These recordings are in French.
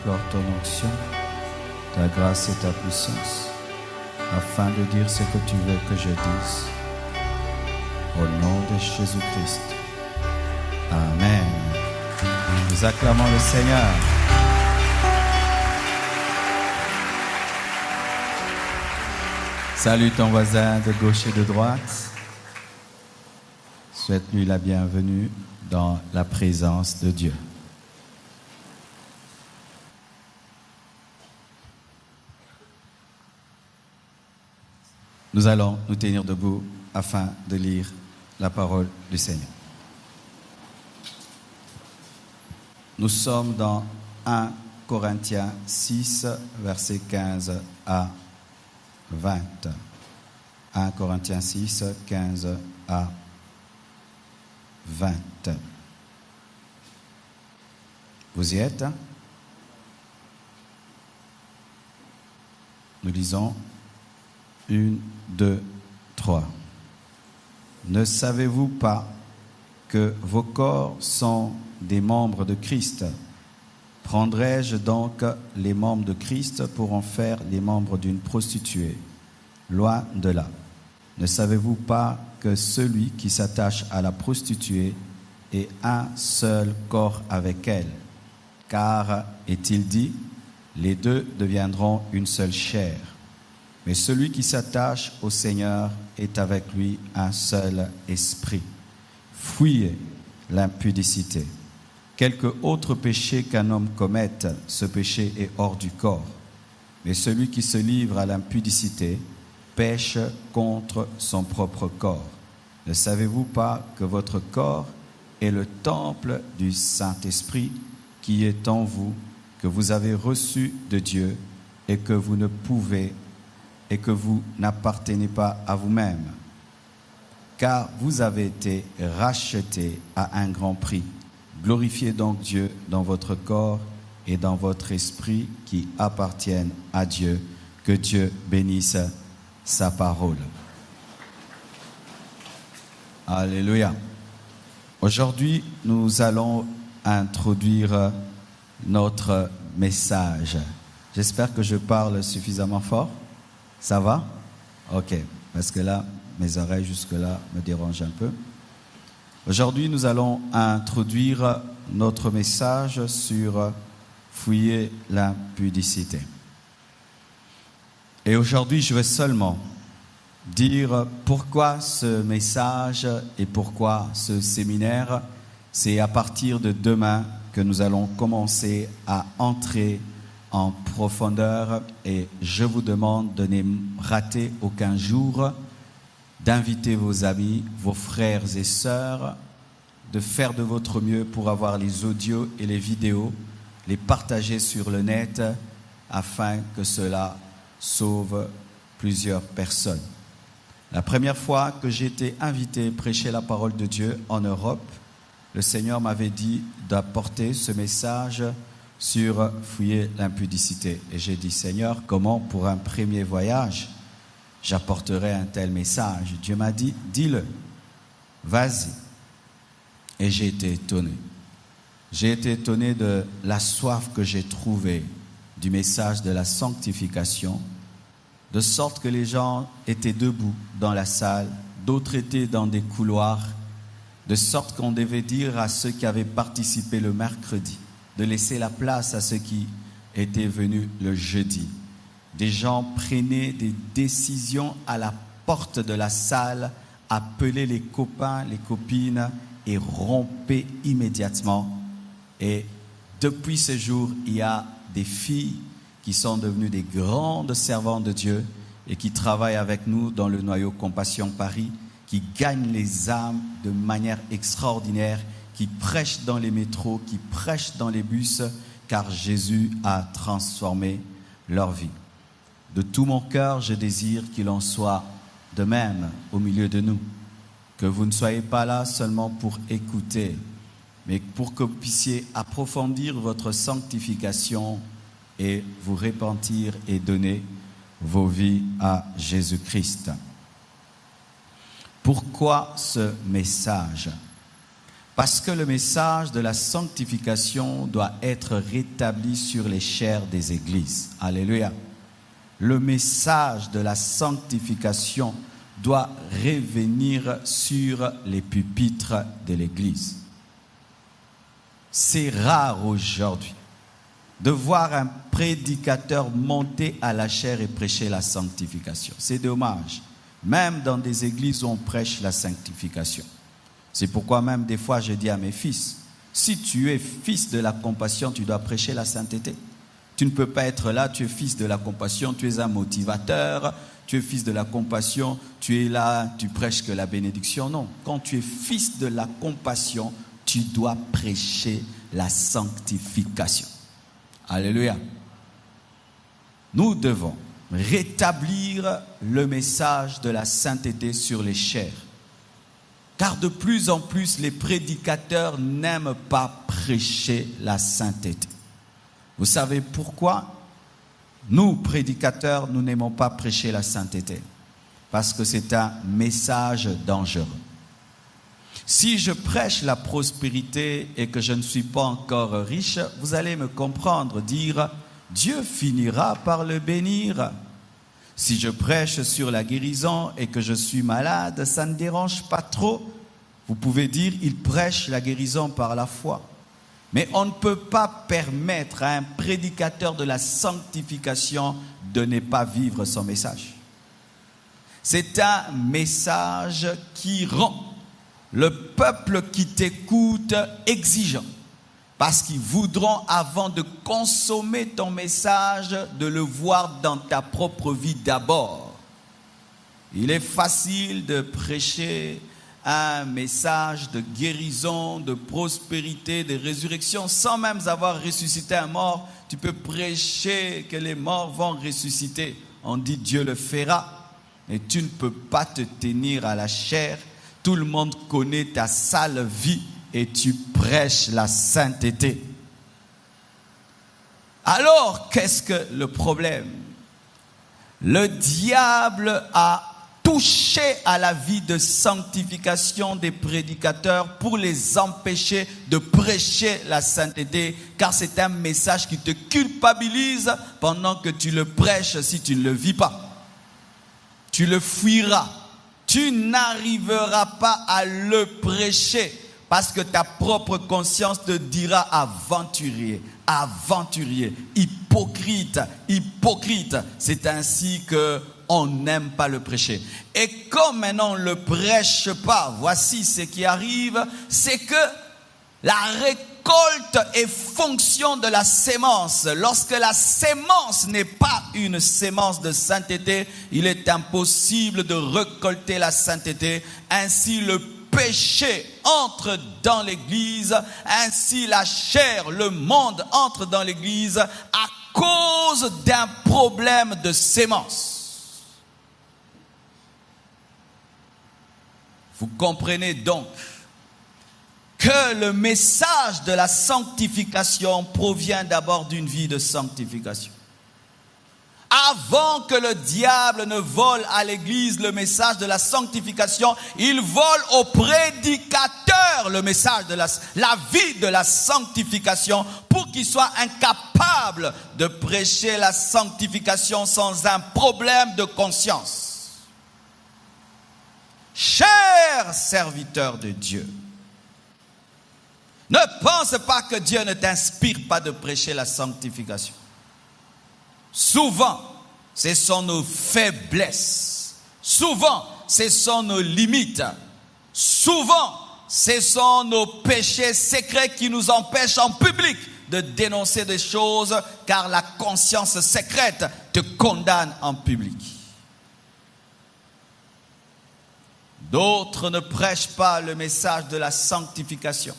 encore ton onction, ta grâce et ta puissance, afin de dire ce que tu veux que je dise. Au nom de Jésus-Christ. Amen. Nous acclamons le Seigneur. Salue ton voisin de gauche et de droite. Souhaite-lui la bienvenue dans la présence de Dieu. Nous allons nous tenir debout afin de lire la parole du Seigneur. Nous sommes dans 1 Corinthiens 6, versets 15 à 20. 1 Corinthiens 6, 15 à 20. Vous y êtes? Nous lisons 1, 2, 3. Ne savez-vous pas que vos corps sont des membres de Christ? Prendrais-je donc les membres de Christ pour en faire les membres d'une prostituée? Loin de là. Ne savez-vous pas que celui qui s'attache à la prostituée est un seul corps avec elle? Car, est-il dit, les deux deviendront une seule chair. Mais celui qui s'attache au Seigneur est avec lui un seul esprit. Fuyez l'impudicité. Quelque autre péché qu'un homme commette, ce péché est hors du corps. Mais celui qui se livre à l'impudicité pêche contre son propre corps. Ne savez-vous pas que votre corps est le temple du Saint-Esprit qui est en vous, que vous avez reçu de Dieu et que vous n'appartenez pas à vous-même, car vous avez été rachetés à un grand prix. Glorifiez donc Dieu dans votre corps et dans votre esprit qui appartiennent à Dieu. Que Dieu bénisse sa parole. Alléluia. Aujourd'hui, nous allons introduire notre message. J'espère que je parle suffisamment fort. Ça va? Ok, parce que là, mes oreilles jusque-là me dérangent un peu. Aujourd'hui, nous allons introduire notre message sur fouiller l'impudicité. Et aujourd'hui, je vais seulement dire pourquoi ce message et pourquoi ce séminaire. C'est à partir de demain que nous allons commencer à entrer en profondeur et je vous demande de ne rater aucun jour, d'inviter vos amis, vos frères et sœurs, de faire de votre mieux pour avoir les audios et les vidéos, les partager sur le net afin que cela sauve plusieurs personnes. La première fois que j'ai été invité à prêcher la parole de Dieu en Europe, le Seigneur m'avait dit d'apporter ce message sur fouiller l'impudicité. Et j'ai dit, Seigneur, comment pour un premier voyage j'apporterai un tel message? Dieu m'a dit, dis-le, vas-y. Et j'ai été étonné. J'ai été étonné de la soif que j'ai trouvée du message de la sanctification, de sorte que les gens étaient debout dans la salle, d'autres étaient dans des couloirs, de sorte qu'on devait dire à ceux qui avaient participé le mercredi de laisser la place à ceux qui étaient venus le jeudi. Des gens prenaient des décisions à la porte de la salle, appelaient les copains, les copines et rompaient immédiatement. Et depuis ce jour, il y a des filles qui sont devenues des grandes servantes de Dieu et qui travaillent avec nous dans le noyau Compassion Paris, qui gagnent les âmes de manière extraordinaire, qui prêchent dans les métros, qui prêchent dans les bus, car Jésus a transformé leur vie. De tout mon cœur, je désire qu'il en soit de même au milieu de nous, que vous ne soyez pas là seulement pour écouter, mais pour que vous puissiez approfondir votre sanctification et vous repentir et donner vos vies à Jésus-Christ. Pourquoi ce message? Parce que le message de la sanctification doit être rétabli sur les chaires des églises. Alléluia. Le message de la sanctification doit revenir sur les pupitres de l'église. C'est rare aujourd'hui de voir un prédicateur monter à la chaire et prêcher la sanctification. C'est dommage. Même dans des églises où on prêche la sanctification. C'est pourquoi même des fois je dis à mes fils, si tu es fils de la compassion, tu dois prêcher la sainteté. Tu ne peux pas être là, tu es fils de la compassion, tu es un motivateur, tu es fils de la compassion, tu es là, tu prêches que la bénédiction. Non, quand tu es fils de la compassion, tu dois prêcher la sanctification. Alléluia. Nous devons rétablir le message de la sainteté sur les chairs. Car de plus en plus, les prédicateurs n'aiment pas prêcher la sainteté. Vous savez pourquoi? Nous, prédicateurs, nous n'aimons pas prêcher la sainteté. Parce que c'est un message dangereux. Si je prêche la prospérité et que je ne suis pas encore riche, vous allez me comprendre, dire « Dieu finira par le bénir ». Si je prêche sur la guérison et que je suis malade, ça ne dérange pas trop. Vous pouvez dire, il prêche la guérison par la foi. Mais on ne peut pas permettre à un prédicateur de la sanctification de ne pas vivre son message. C'est un message qui rend le peuple qui t'écoute exigeant. Parce qu'ils voudront, avant de consommer ton message, de le voir dans ta propre vie d'abord. Il est facile de prêcher un message de guérison, de prospérité, de résurrection, sans même avoir ressuscité un mort. Tu peux prêcher que les morts vont ressusciter. On dit Dieu le fera. Et tu ne peux pas te tenir à la chair. Tout le monde connaît ta sale vie. Et tu prêches la sainteté. Alors, qu'est-ce que le problème? Le diable a touché à la vie de sanctification des prédicateurs pour les empêcher de prêcher la sainteté, car c'est un message qui te culpabilise pendant que tu le prêches si tu ne le vis pas. Tu le fuiras. Tu n'arriveras pas à le prêcher. Parce que ta propre conscience te dira aventurier, aventurier, hypocrite, hypocrite. C'est ainsi qu'on n'aime pas le prêcher. Et comme maintenant on ne le prêche pas, voici ce qui arrive, c'est que la récolte est fonction de la sémence. Lorsque la sémence n'est pas une sémence de sainteté, il est impossible de récolter la sainteté. Ainsi le péché entre dans l'église, ainsi la chair, le monde entre dans l'église à cause d'un problème de sémence. Vous comprenez donc que le message de la sanctification provient d'abord d'une vie de sanctification. Avant que le diable ne vole à l'église le message de la sanctification, il vole au prédicateur le message de la vie de la sanctification pour qu'il soit incapable de prêcher la sanctification sans un problème de conscience. Chers serviteurs de Dieu, ne pense pas que Dieu ne t'inspire pas de prêcher la sanctification. Souvent, ce sont nos faiblesses. Souvent, ce sont nos limites. Souvent, ce sont nos péchés secrets qui nous empêchent en public de dénoncer des choses, car la conscience secrète te condamne en public. D'autres ne prêchent pas le message de la sanctification.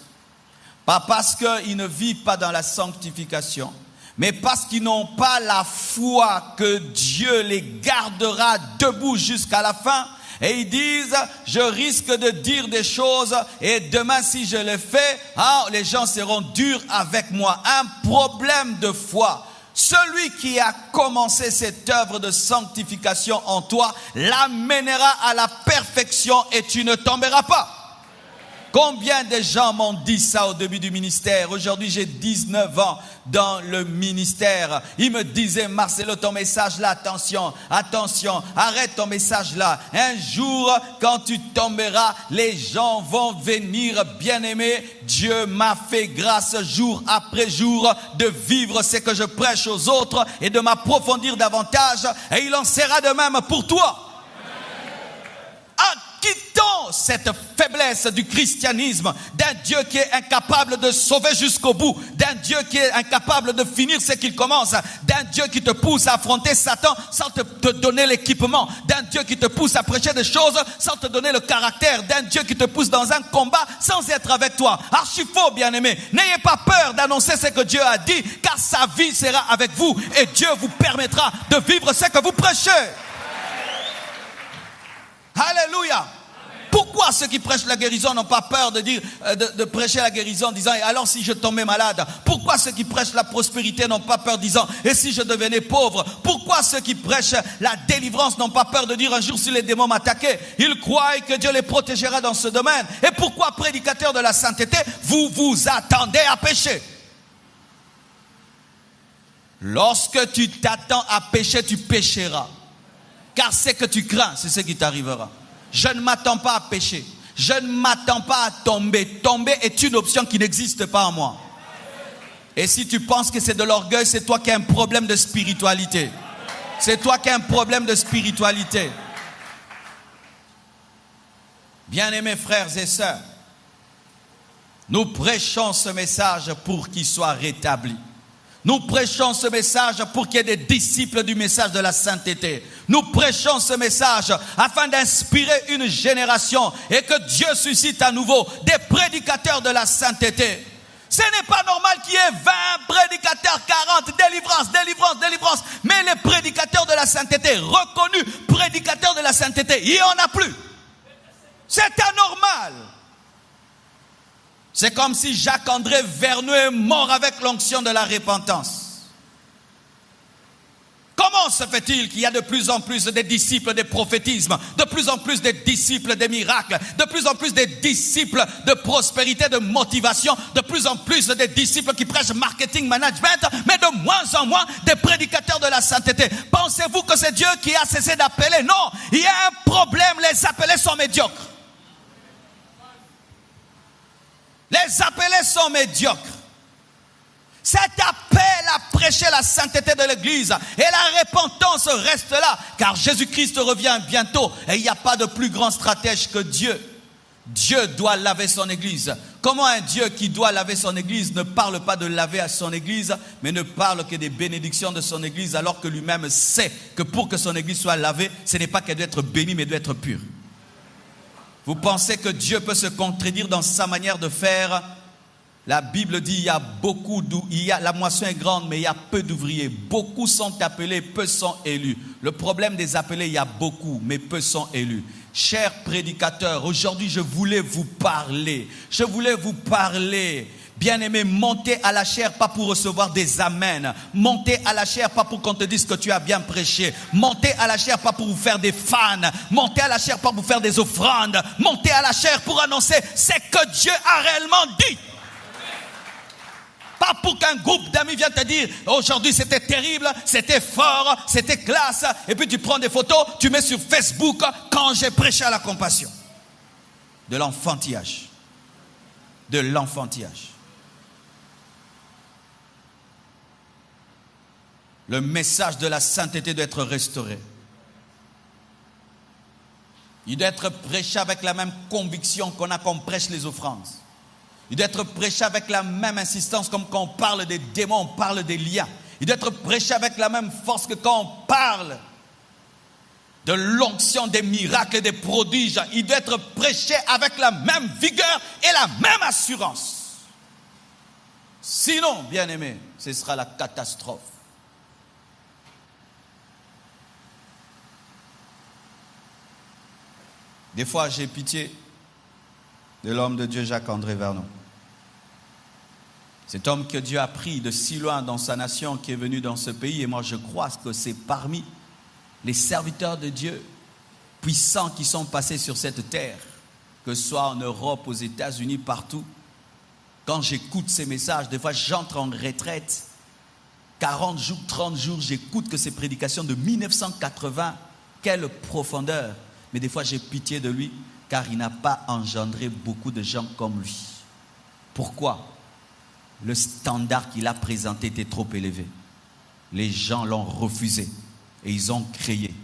Pas parce qu'ils ne vivent pas dans la sanctification, mais parce qu'ils n'ont pas la foi que Dieu les gardera debout jusqu'à la fin. Et ils disent, je risque de dire des choses et demain si je le fais, les gens seront durs avec moi. Un problème de foi. Celui qui a commencé cette œuvre de sanctification en toi l'amènera à la perfection et tu ne tomberas pas. Combien de gens m'ont dit ça au début du ministère? Aujourd'hui, j'ai 19 ans dans le ministère. Ils me disaient, Marcelo, ton message là, attention, attention, arrête ton message là. Un jour, quand tu tomberas, les gens vont venir. Bien-aimé, Dieu m'a fait grâce jour après jour de vivre ce que je prêche aux autres et de m'approfondir davantage. Et il en sera de même pour toi. Quittons cette faiblesse du christianisme, d'un Dieu qui est incapable de sauver jusqu'au bout, d'un Dieu qui est incapable de finir ce qu'il commence, d'un Dieu qui te pousse à affronter Satan sans te donner l'équipement, d'un Dieu qui te pousse à prêcher des choses sans te donner le caractère, d'un Dieu qui te pousse dans un combat sans être avec toi. Archi faux, bien-aimé. N'ayez pas peur d'annoncer ce que Dieu a dit, car sa vie sera avec vous et Dieu vous permettra de vivre ce que vous prêchez. Alléluia. Pourquoi ceux qui prêchent la guérison n'ont pas peur de dire, de prêcher la guérison en disant, et alors si je tombais malade? Pourquoi ceux qui prêchent la prospérité n'ont pas peur disant, et si je devenais pauvre? Pourquoi ceux qui prêchent la délivrance n'ont pas peur de dire, un jour si les démons m'attaquaient? Ils croient que Dieu les protégera dans ce domaine. Et pourquoi, prédicateurs de la sainteté, vous vous attendez à pécher? Lorsque tu t'attends à pécher, tu pécheras. Car ce que tu crains, c'est ce qui t'arrivera. Je ne m'attends pas à pécher. Je ne m'attends pas à tomber. Tomber est une option qui n'existe pas en moi. Et si tu penses que c'est de l'orgueil, c'est toi qui as un problème de spiritualité. C'est toi qui as un problème de spiritualité. Bien-aimés frères et sœurs, nous prêchons ce message pour qu'il soit rétabli. Nous prêchons ce message pour qu'il y ait des disciples du message de la sainteté. Nous prêchons ce message afin d'inspirer une génération et que Dieu suscite à nouveau des prédicateurs de la sainteté. Ce n'est pas normal qu'il y ait 20 prédicateurs, 40, délivrance. Mais les prédicateurs de la sainteté, reconnus prédicateurs de la sainteté, il n'y en a plus. C'est anormal. C'est comme si Jacques-André Vernou est mort avec l'onction de la repentance. Comment se fait-il qu'il y a de plus en plus de disciples des prophétismes, de plus en plus de disciples des miracles, de plus en plus de disciples de prospérité, de motivation, de plus en plus de disciples qui prêchent marketing, management, mais de moins en moins des prédicateurs de la sainteté? Pensez-vous que c'est Dieu qui a cessé d'appeler? Non, il y a un problème, les appelés sont médiocres. Les appelés sont médiocres. Cet appel à prêcher la sainteté de l'Église et la repentance reste là, car Jésus-Christ revient bientôt et il n'y a pas de plus grand stratège que Dieu. Dieu doit laver son Église. Comment un Dieu qui doit laver son Église ne parle pas de laver à son Église, mais ne parle que des bénédictions de son Église, alors que lui-même sait que pour que son Église soit lavée, ce n'est pas qu'elle doit être bénie, mais doit être pure. Vous pensez que Dieu peut se contredire dans sa manière de faire? La Bible dit la moisson est grande, mais il y a peu d'ouvriers. Beaucoup sont appelés, peu sont élus. Le problème des appelés, il y a beaucoup, mais peu sont élus. Chers prédicateurs, aujourd'hui je voulais vous parler. Bien-aimé, montez à la chair pas pour recevoir des amens. Montez à la chair pas pour qu'on te dise que tu as bien prêché. Montez à la chair pas pour vous faire des fans. Montez à la chair pas pour vous faire des offrandes. Montez à la chair pour annoncer ce que Dieu a réellement dit. Pas pour qu'un groupe d'amis vienne te dire aujourd'hui c'était terrible, c'était fort, c'était classe. Et puis tu prends des photos, tu mets sur Facebook quand j'ai prêché à la compassion. De l'enfantillage. Le message de la sainteté doit être restauré. Il doit être prêché avec la même conviction qu'on a quand on prêche les offrandes. Il doit être prêché avec la même insistance comme quand on parle des démons, on parle des liens. Il doit être prêché avec la même force que quand on parle de l'onction, des miracles et des prodiges. Il doit être prêché avec la même vigueur et la même assurance. Sinon, bien-aimé, ce sera la catastrophe. Des fois, j'ai pitié de l'homme de Dieu, Jacques-André Vernou. Cet homme que Dieu a pris de si loin dans sa nation, qui est venu dans ce pays. Et moi, je crois que c'est parmi les serviteurs de Dieu puissants qui sont passés sur cette terre. que ce soit en Europe, aux États-Unis, partout. Quand j'écoute ces messages, des fois j'entre en retraite. 40 jours, 30 jours, j'écoute que ces prédications de 1980, quelle profondeur. Mais des fois j'ai pitié de lui, car il n'a pas engendré beaucoup de gens comme lui. Pourquoi? Le standard qu'il a présenté était trop élevé. Les gens l'ont refusé et ils ont créé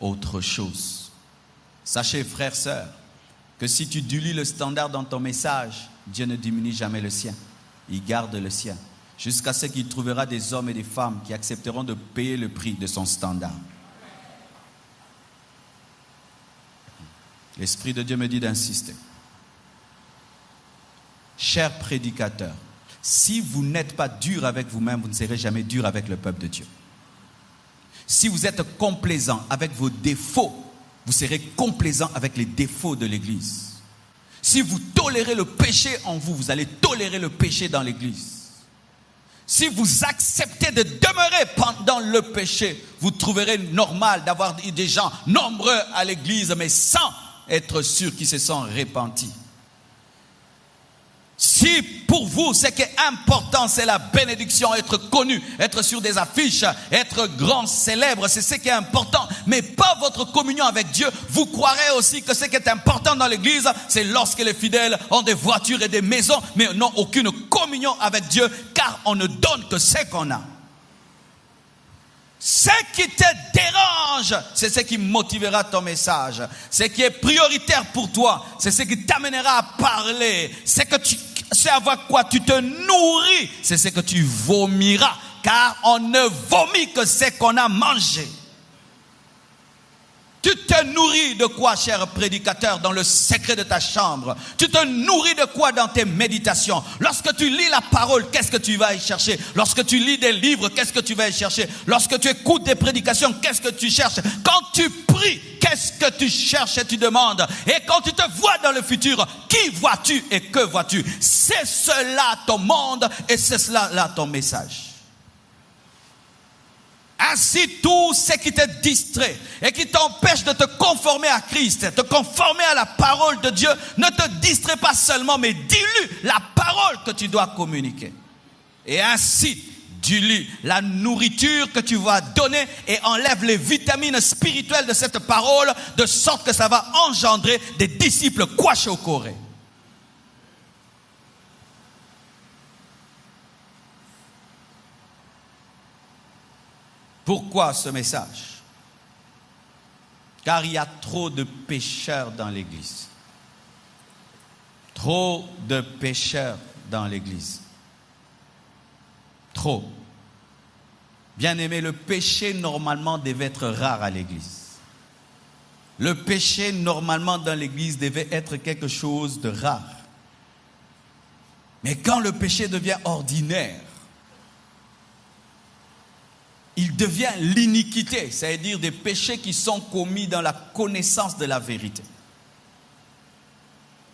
autre chose. Sachez, frères, sœurs, que si tu dilues le standard dans ton message, Dieu ne diminue jamais le sien. Il garde le sien. Jusqu'à ce qu'il trouvera des hommes et des femmes qui accepteront de payer le prix de son standard. L'Esprit de Dieu me dit d'insister. Chers prédicateurs, si vous n'êtes pas dur avec vous-même, vous ne serez jamais dur avec le peuple de Dieu. Si vous êtes complaisant avec vos défauts, vous serez complaisant avec les défauts de l'Église. Si vous tolérez le péché en vous, vous allez tolérer le péché dans l'Église. Si vous acceptez de demeurer pendant le péché, vous trouverez normal d'avoir des gens nombreux à l'Église, mais sans être sûr qu'ils se sont repentis. Si pour vous, ce qui est important, c'est la bénédiction, être connu, être sur des affiches, être grand, célèbre, c'est ce qui est important, mais pas votre communion avec Dieu. Vous croirez aussi que ce qui est important dans l'église, c'est lorsque les fidèles ont des voitures et des maisons, mais n'ont aucune communion avec Dieu, car on ne donne que ce qu'on a. Ce qui te dérange, c'est ce qui motivera ton message. Ce qui est prioritaire pour toi, c'est ce qui t'amènera à parler. C'est avec quoi tu te nourris, c'est ce que tu vomiras. Car on ne vomit que ce qu'on a mangé. Tu te nourris de quoi, cher prédicateur, dans le secret de ta chambre? Tu te nourris de quoi dans tes méditations? Lorsque tu lis la parole, qu'est-ce que tu vas y chercher? Lorsque tu lis des livres, qu'est-ce que tu vas y chercher? Lorsque tu écoutes des prédications, qu'est-ce que tu cherches? Quand tu pries, qu'est-ce que tu cherches et tu demandes? Et quand tu te vois dans le futur, qui vois-tu et que vois-tu? C'est cela ton monde et c'est cela là ton message. Ainsi, tout ce qui te distrait et qui t'empêche de te conformer à Christ, te conformer à la parole de Dieu, ne te distrait pas seulement, mais dilue la parole que tu dois communiquer. Et ainsi, dilue la nourriture que tu vas donner et enlève les vitamines spirituelles de cette parole, de sorte que ça va engendrer des disciples kwashiorkor. Pourquoi ce message? Car il y a trop de pécheurs dans l'église. Trop de pécheurs dans l'église. Trop. Bien-aimé, le péché normalement devait être rare à l'église. Le péché normalement dans l'église devait être quelque chose de rare. Mais quand le péché devient ordinaire, il devient l'iniquité, c'est-à-dire des péchés qui sont commis dans la connaissance de la vérité.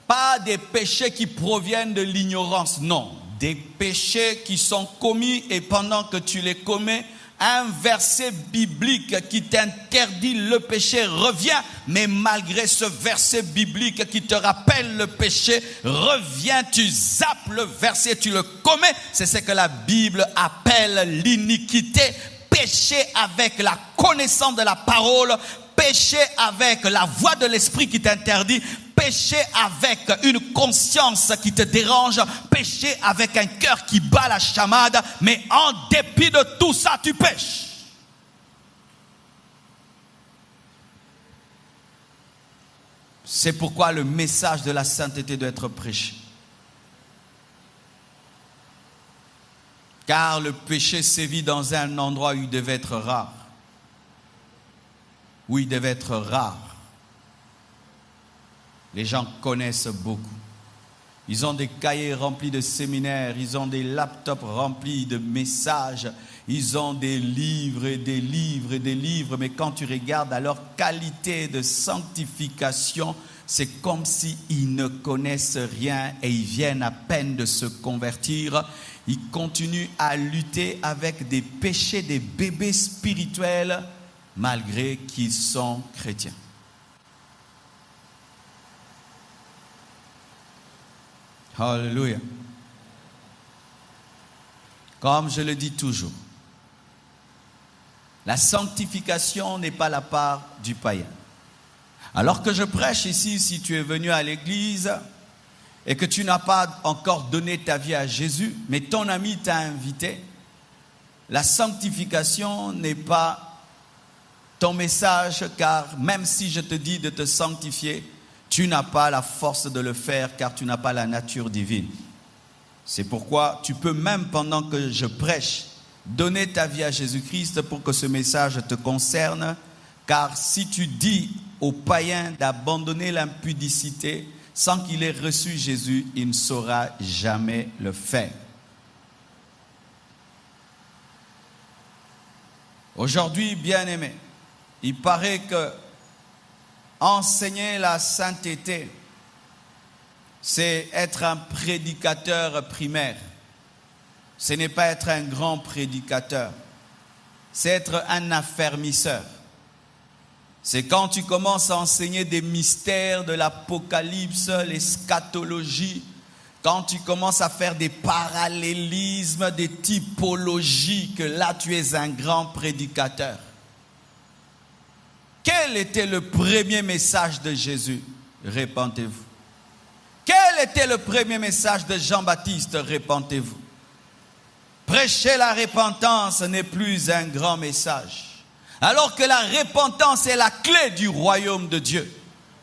Pas des péchés qui proviennent de l'ignorance, non. Des péchés qui sont commis et pendant que tu les commets, un verset biblique qui t'interdit le péché revient, mais malgré ce verset biblique qui te rappelle le péché, revient, tu zappes le verset, tu le commets. C'est ce que la Bible appelle l'iniquité. Péché avec la connaissance de la parole, péché avec la voix de l'esprit qui t'interdit, péché avec une conscience qui te dérange, péché avec un cœur qui bat la chamade, mais en dépit de tout ça, tu pêches. C'est pourquoi le message de la sainteté doit être prêché. Car le péché sévit dans un endroit où il devait être rare. Où il devait être rare. Les gens connaissent beaucoup. Ils ont des cahiers remplis de séminaires, ils ont des laptops remplis de messages, ils ont des livres et des livres et des livres, mais quand tu regardes à leur qualité de sanctification, c'est comme s'ils ne connaissent rien et ils viennent à peine de se convertir. Ils continuent à lutter avec des péchés, des bébés spirituels, malgré qu'ils sont chrétiens. Alléluia. Comme je le dis toujours, la sanctification n'est pas la part du païen. Alors que je prêche ici, si tu es venu à l'église et que tu n'as pas encore donné ta vie à Jésus, mais ton ami t'a invité, la sanctification n'est pas ton message, car même si je te dis de te sanctifier, tu n'as pas la force de le faire, car tu n'as pas la nature divine. C'est pourquoi tu peux même pendant que je prêche, donner ta vie à Jésus-Christ pour que ce message te concerne, car si tu dis aux païens d'abandonner l'impudicité sans qu'il ait reçu Jésus, il ne saura jamais le faire. Aujourd'hui, bien-aimés, il paraît que enseigner la sainteté, c'est être un prédicateur primaire. Ce n'est pas être un grand prédicateur, c'est être un affermisseur. C'est quand tu commences à enseigner des mystères de l'Apocalypse, l'eschatologie, quand tu commences à faire des parallélismes, des typologies, que là tu es un grand prédicateur. Quel était le premier message de Jésus? Répentez-vous. Quel était le premier message de Jean-Baptiste? Répentez-vous. Prêcher la repentance n'est plus un grand message. Alors que la repentance est la clé du royaume de Dieu.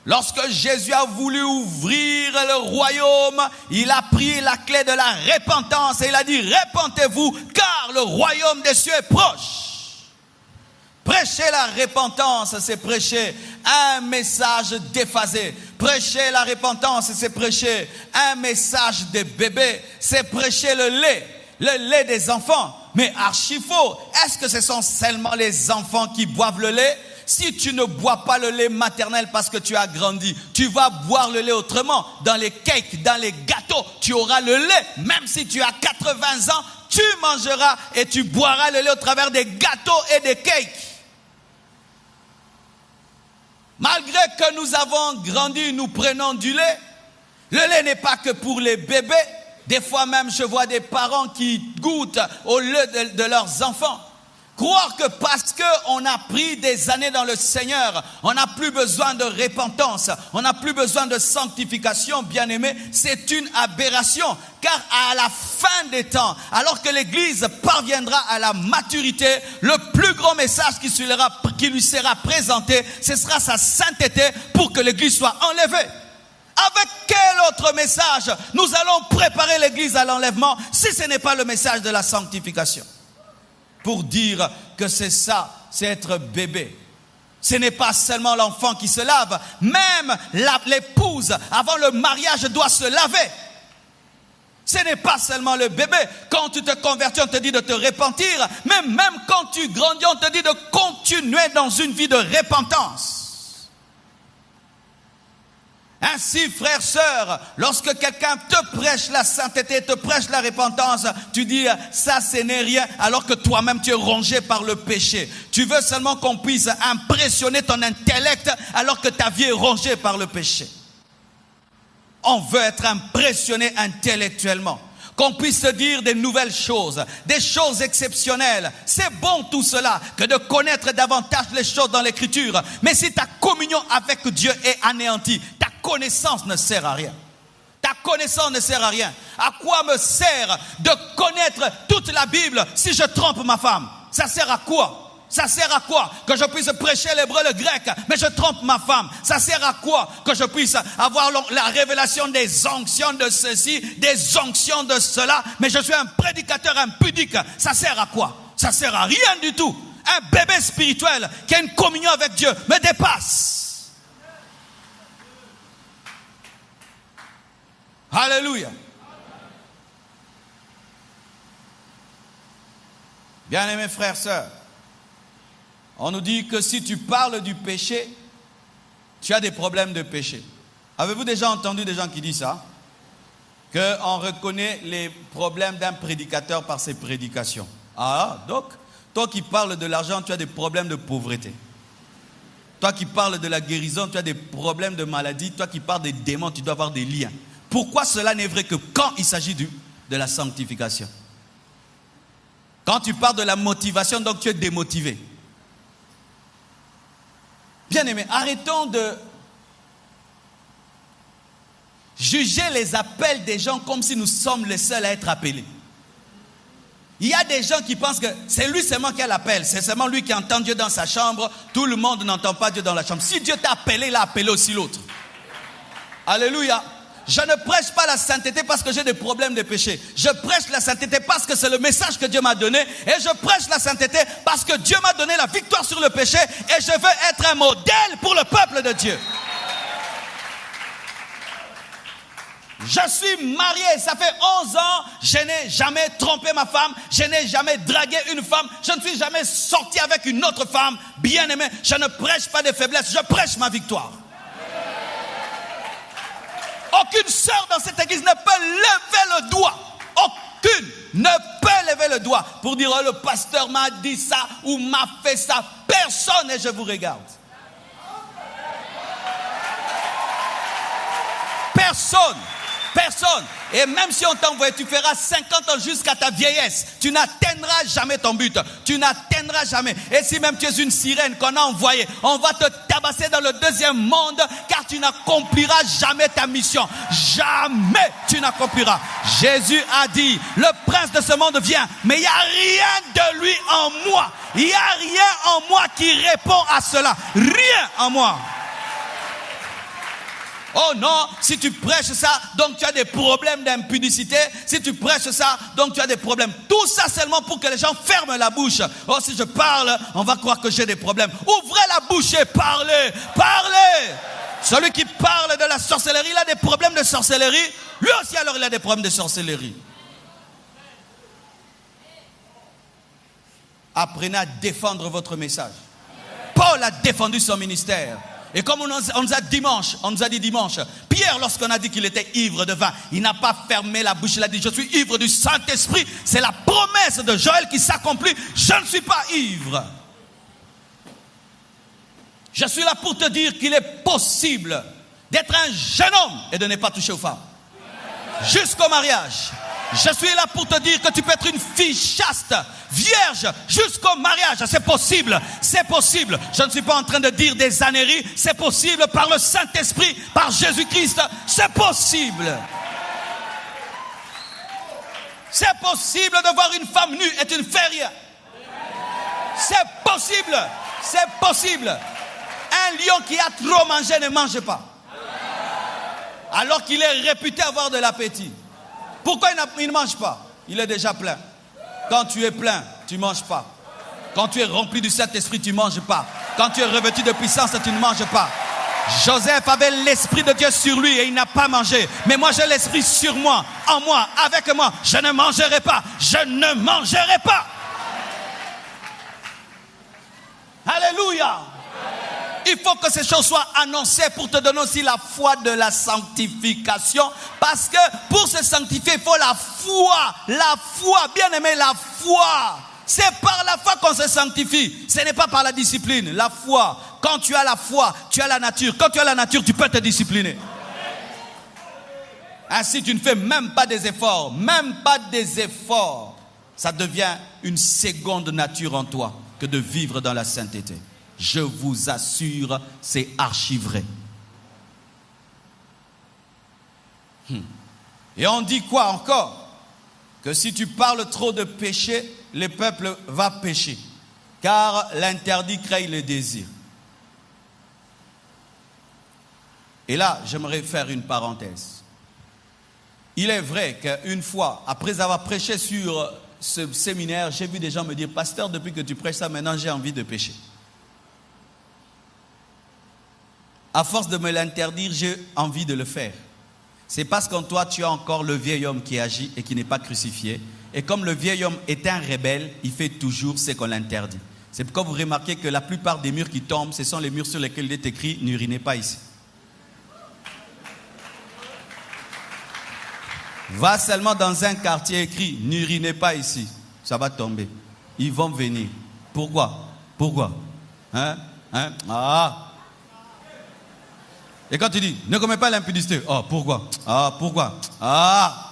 Lorsque Jésus a voulu ouvrir le royaume, il a pris la clé de la repentance et il a dit: répentez-vous car le royaume des cieux est proche. Prêcher la repentance, c'est prêcher un message déphasé. Prêcher la repentance, c'est prêcher un message des bébés. C'est prêcher le lait des enfants. Mais archi faux. Est-ce que ce sont seulement les enfants qui boivent le lait? Si tu ne bois pas le lait maternel parce que tu as grandi, tu vas boire le lait autrement. Dans les cakes, dans les gâteaux, tu auras le lait. Même si tu as 80 ans, tu mangeras et tu boiras le lait au travers des gâteaux et des cakes. Malgré que nous avons grandi, nous prenons du lait. Le lait n'est pas que pour les bébés. Des fois même, je vois des parents qui goûtent au lait de leurs enfants. Croire que parce qu'on a pris des années dans le Seigneur, on n'a plus besoin de repentance, on n'a plus besoin de sanctification, bien-aimé, c'est une aberration. Car à la fin des temps, alors que l'Église parviendra à la maturité, le plus grand message qui lui sera présenté, ce sera sa sainteté pour que l'Église soit enlevée. Avec quel autre message nous allons préparer l'Église à l'enlèvement si ce n'est pas le message de la sanctification? Pour dire que c'est ça, c'est être bébé. Ce n'est pas seulement l'enfant qui se lave, même l'épouse avant le mariage doit se laver. Ce n'est pas seulement le bébé. Quand tu te convertis, on te dit de te repentir, mais même quand tu grandis, on te dit de continuer dans une vie de repentance. Ainsi, frères, sœurs, lorsque quelqu'un te prêche la sainteté, te prêche la repentance, tu dis ça, ce n'est rien, alors que toi-même tu es rongé par le péché. Tu veux seulement qu'on puisse impressionner ton intellect, alors que ta vie est rongée par le péché. On veut être impressionné intellectuellement. Qu'on puisse se dire des nouvelles choses, des choses exceptionnelles. C'est bon tout cela, que de connaître davantage les choses dans l'Écriture. Mais si ta communion avec Dieu est anéantie, ta connaissance ne sert à rien. Ta connaissance ne sert à rien. À quoi me sert de connaître toute la Bible si je trompe ma femme? Ça sert à quoi? Ça sert à quoi que je puisse prêcher l'hébreu, le grec, mais je trompe ma femme? Ça sert à quoi que je puisse avoir la révélation des onctions de ceci, des onctions de cela, mais je suis un prédicateur impudique? Ça sert à quoi? Ça sert à rien du tout. Un bébé spirituel qui a une communion avec Dieu me dépasse. Alléluia. Bien-aimés frères, sœurs, on nous dit que si tu parles du péché, tu as des problèmes de péché. Avez-vous déjà entendu des gens qui disent ça? Qu'on reconnaît les problèmes d'un prédicateur par ses prédications. Ah, donc, toi qui parles de l'argent, tu as des problèmes de pauvreté. Toi qui parles de la guérison, tu as des problèmes de maladie. Toi qui parles des démons, tu dois avoir des liens. Pourquoi cela n'est vrai que quand il s'agit de la sanctification? Quand tu parles de la motivation, donc tu es démotivé. Bien-aimés, arrêtons de juger les appels des gens comme si nous sommes les seuls à être appelés. Il y a des gens qui pensent que c'est lui seulement qui a l'appel. C'est seulement lui qui entend Dieu dans sa chambre. Tout le monde n'entend pas Dieu dans la chambre. Si Dieu t'a appelé, il a appelé aussi l'autre. Alléluia. Je ne prêche pas la sainteté parce que j'ai des problèmes de péché. Je prêche la sainteté parce que c'est le message que Dieu m'a donné. Et je prêche la sainteté parce que Dieu m'a donné la victoire sur le péché. Et je veux être un modèle pour le peuple de Dieu. Je suis marié, ça fait 11 ans, je n'ai jamais trompé ma femme, je n'ai jamais dragué une femme, je ne suis jamais sorti avec une autre femme. Bien aimé, je ne prêche pas de faiblesse, je prêche ma victoire. Aucune sœur dans cette église ne peut lever le doigt. Aucune ne peut lever le doigt pour dire oh, le pasteur m'a dit ça ou m'a fait ça. Personne, et je vous regarde. Personne. Personne. Et même si on t'envoie, tu feras 50 ans jusqu'à ta vieillesse. Tu n'atteindras jamais ton but. Tu n'atteindras jamais. Et si même tu es une sirène qu'on a envoyée, on va te tabasser dans le deuxième monde car tu n'accompliras jamais ta mission. Jamais tu n'accompliras. Jésus a dit, le prince de ce monde vient, mais il n'y a rien de lui en moi. Il n'y a rien en moi qui répond à cela. Rien en moi. Oh non, si tu prêches ça, donc tu as des problèmes d'impudicité. Si tu prêches ça, donc tu as des problèmes. Tout ça seulement pour que les gens ferment la bouche. Oh, si je parle, on va croire que j'ai des problèmes. Ouvrez la bouche et parlez. Parlez. Celui qui parle de la sorcellerie, il a des problèmes de sorcellerie. Lui aussi, alors, il a des problèmes de sorcellerie. Apprenez à défendre votre message. Paul a défendu son ministère. Et comme on nous a dit dimanche, Pierre, lorsqu'on a dit qu'il était ivre de vin, il n'a pas fermé la bouche, il a dit, je suis ivre du Saint-Esprit. C'est la promesse de Joël qui s'accomplit. Je ne suis pas ivre. Je suis là pour te dire qu'il est possible d'être un jeune homme et de ne pas toucher aux femmes. Jusqu'au mariage. Je suis là pour te dire que tu peux être une fille chaste, vierge, jusqu'au mariage. C'est possible, c'est possible. Je ne suis pas en train de dire des âneries. C'est possible par le Saint-Esprit, par Jésus-Christ. C'est possible. C'est possible de voir une femme nue et tu ne fais rien. C'est possible, c'est possible. Un lion qui a trop mangé ne mange pas. Alors qu'il est réputé avoir de l'appétit. Pourquoi il ne mange pas? Il est déjà plein. Quand tu es plein, tu ne manges pas. Quand tu es rempli du Saint-Esprit, tu ne manges pas. Quand tu es revêtu de puissance, tu ne manges pas. Joseph avait l'Esprit de Dieu sur lui et il n'a pas mangé. Mais moi, j'ai l'Esprit sur moi, en moi, avec moi. Je ne mangerai pas. Je ne mangerai pas. Alléluia. Il faut que ces choses soient annoncées pour te donner aussi la foi de la sanctification. Parce que pour se sanctifier, il faut la foi. La foi, bien aimé, la foi. C'est par la foi qu'on se sanctifie. Ce n'est pas par la discipline. La foi. Quand tu as la foi, tu as la nature. Quand tu as la nature, tu peux te discipliner. Ainsi, tu ne fais même pas des efforts. Même pas des efforts. Ça devient une seconde nature en toi que de vivre dans la sainteté. Je vous assure, c'est archi vrai. Et on dit quoi encore? Que si tu parles trop de péché, le peuple va pécher. Car l'interdit crée le désir. Et là, j'aimerais faire une parenthèse. Il est vrai qu'une fois, après avoir prêché sur ce séminaire, j'ai vu des gens me dire, pasteur, depuis que tu prêches ça, maintenant j'ai envie de pécher. À force de me l'interdire, j'ai envie de le faire. C'est parce qu'en toi, tu as encore le vieil homme qui agit et qui n'est pas crucifié. Et comme le vieil homme est un rebelle, il fait toujours ce qu'on l'interdit. C'est pourquoi vous remarquez que la plupart des murs qui tombent, ce sont les murs sur lesquels il est écrit « N'urinez pas ici ». Va seulement dans un quartier écrit « N'urinez pas ici ». Ça va tomber. Ils vont venir. Pourquoi? Pourquoi? Et quand tu dis, ne commets pas l'impudicité. Oh, pourquoi? Ah, pourquoi? Ah.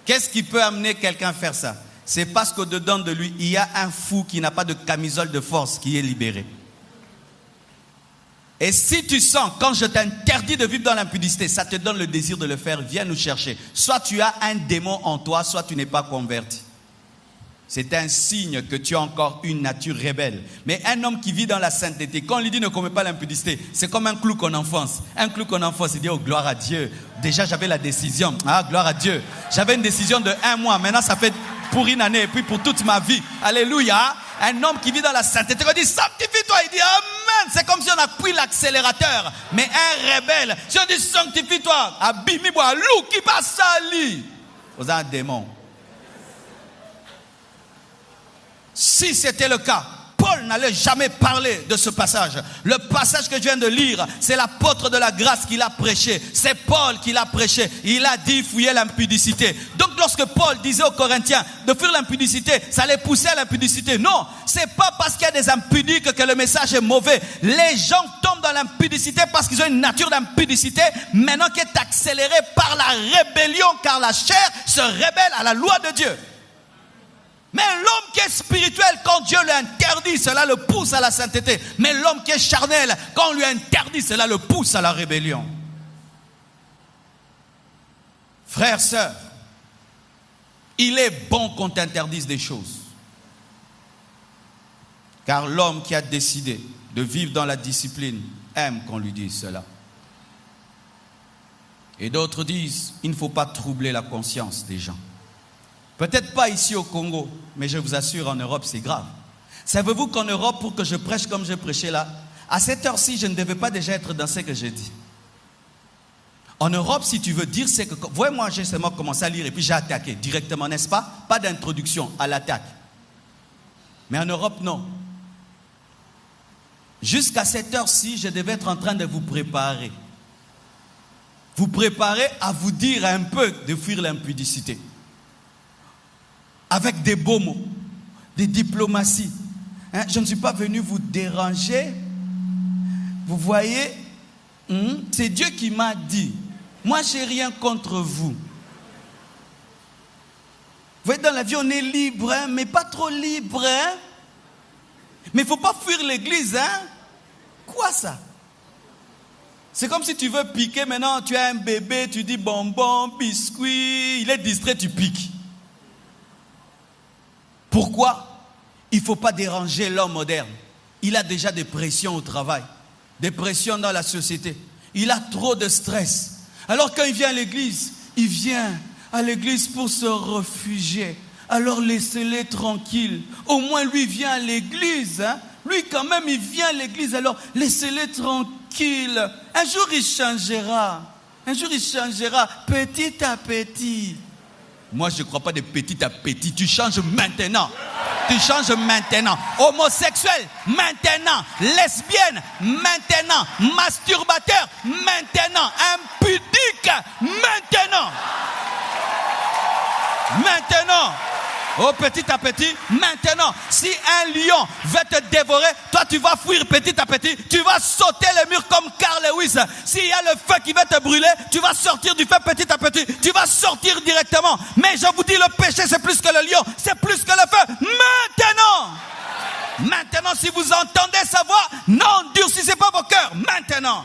Qu'est-ce qui peut amener quelqu'un à faire ça? C'est parce qu'au-dedans de lui, il y a un fou qui n'a pas de camisole de force qui est libéré. Et si tu sens, quand je t'interdis de vivre dans l'impudicité, ça te donne le désir de le faire, viens nous chercher. Soit tu as un démon en toi, soit tu n'es pas converti. C'est un signe que tu as encore une nature rebelle. Mais un homme qui vit dans la sainteté, quand on lui dit ne commets pas l'impudicité, c'est comme un clou en enfance. Un clou en enfance, il dit oh gloire à Dieu. Déjà j'avais la décision. Ah gloire à Dieu. J'avais une décision de 1 mois. Maintenant ça fait pour une année et puis pour toute ma vie. Alléluia. Un homme qui vit dans la sainteté, on dit sanctifie-toi, il dit amen. C'est comme si on a pris l'accélérateur. Mais un rebelle, si on dit sanctifie-toi, abimi-moi, loup qui passe à lui. Vous avez un démon. Si c'était le cas, Paul n'allait jamais parler de ce passage. Le passage que je viens de lire, c'est l'apôtre de la grâce qui l'a prêché. C'est Paul qui l'a prêché. Il a dit fuyez l'impudicité. Donc lorsque Paul disait aux Corinthiens de fuir l'impudicité, ça les poussait à l'impudicité. Non, c'est pas parce qu'il y a des impudiques que le message est mauvais. Les gens tombent dans l'impudicité parce qu'ils ont une nature d'impudicité maintenant qui est accélérée par la rébellion, car la chair se rébelle à la loi de Dieu. Mais l'homme qui est spirituel, quand Dieu lui interdit, cela le pousse à la sainteté. Mais l'homme qui est charnel, quand on lui interdit, cela le pousse à la rébellion. Frères, sœurs, il est bon qu'on t'interdise des choses. Car l'homme qui a décidé de vivre dans la discipline aime qu'on lui dise cela. Et d'autres disent, il ne faut pas troubler la conscience des gens. Peut-être pas ici au Congo, mais je vous assure, en Europe, c'est grave. Savez-vous qu'en Europe, pour que je prêche comme je prêchais là, à cette heure-ci, je ne devais pas déjà être dans ce que j'ai dit. En Europe, si tu veux dire, c'est que... Voyez, moi, j'ai seulement commencé à lire et puis j'ai attaqué directement, n'est-ce pas? Pas d'introduction à l'attaque. Mais en Europe, non. Jusqu'à cette heure-ci, je devais être en train de vous préparer. Vous préparer à vous dire un peu de fuir l'impudicité. Avec des beaux mots, des diplomaties. Hein, je ne suis pas venu vous déranger. Vous voyez, c'est Dieu qui m'a dit. Moi, je n'ai rien contre vous. Vous voyez, dans la vie, on est libre, hein, mais pas trop libre. Hein? Mais il ne faut pas fuir l'église. Hein? Quoi ça? C'est comme si tu veux piquer, maintenant tu as un bébé, tu dis bonbon, biscuit, il est distrait, tu piques. Pourquoi? Il ne faut pas déranger l'homme moderne. Il a déjà des pressions au travail, des pressions dans la société. Il a trop de stress. Alors quand il vient à l'église, il vient à l'église pour se réfugier. Alors laissez-les tranquilles. Au moins lui vient à l'église. Hein? Lui quand même il vient à l'église. Alors laissez-les tranquilles. Un jour il changera. Un jour il changera petit à petit. Moi, je ne crois pas de petit à petit. Tu changes maintenant. Tu changes maintenant. Homosexuel, maintenant. Lesbienne, maintenant. Masturbateur, maintenant. Impudique, maintenant. Maintenant. Oh, petit à petit, maintenant. Si un lion veut te dévorer, toi tu vas fuir petit à petit. Tu vas sauter les murs comme Carl Lewis. S'il y a le feu qui va te brûler, tu vas sortir du feu petit à petit. Tu vas sortir directement. Mais je vous dis, le péché c'est plus que le lion, c'est plus que le feu. Maintenant. Maintenant, si vous entendez sa voix, n'endurcissez pas vos cœurs. Maintenant.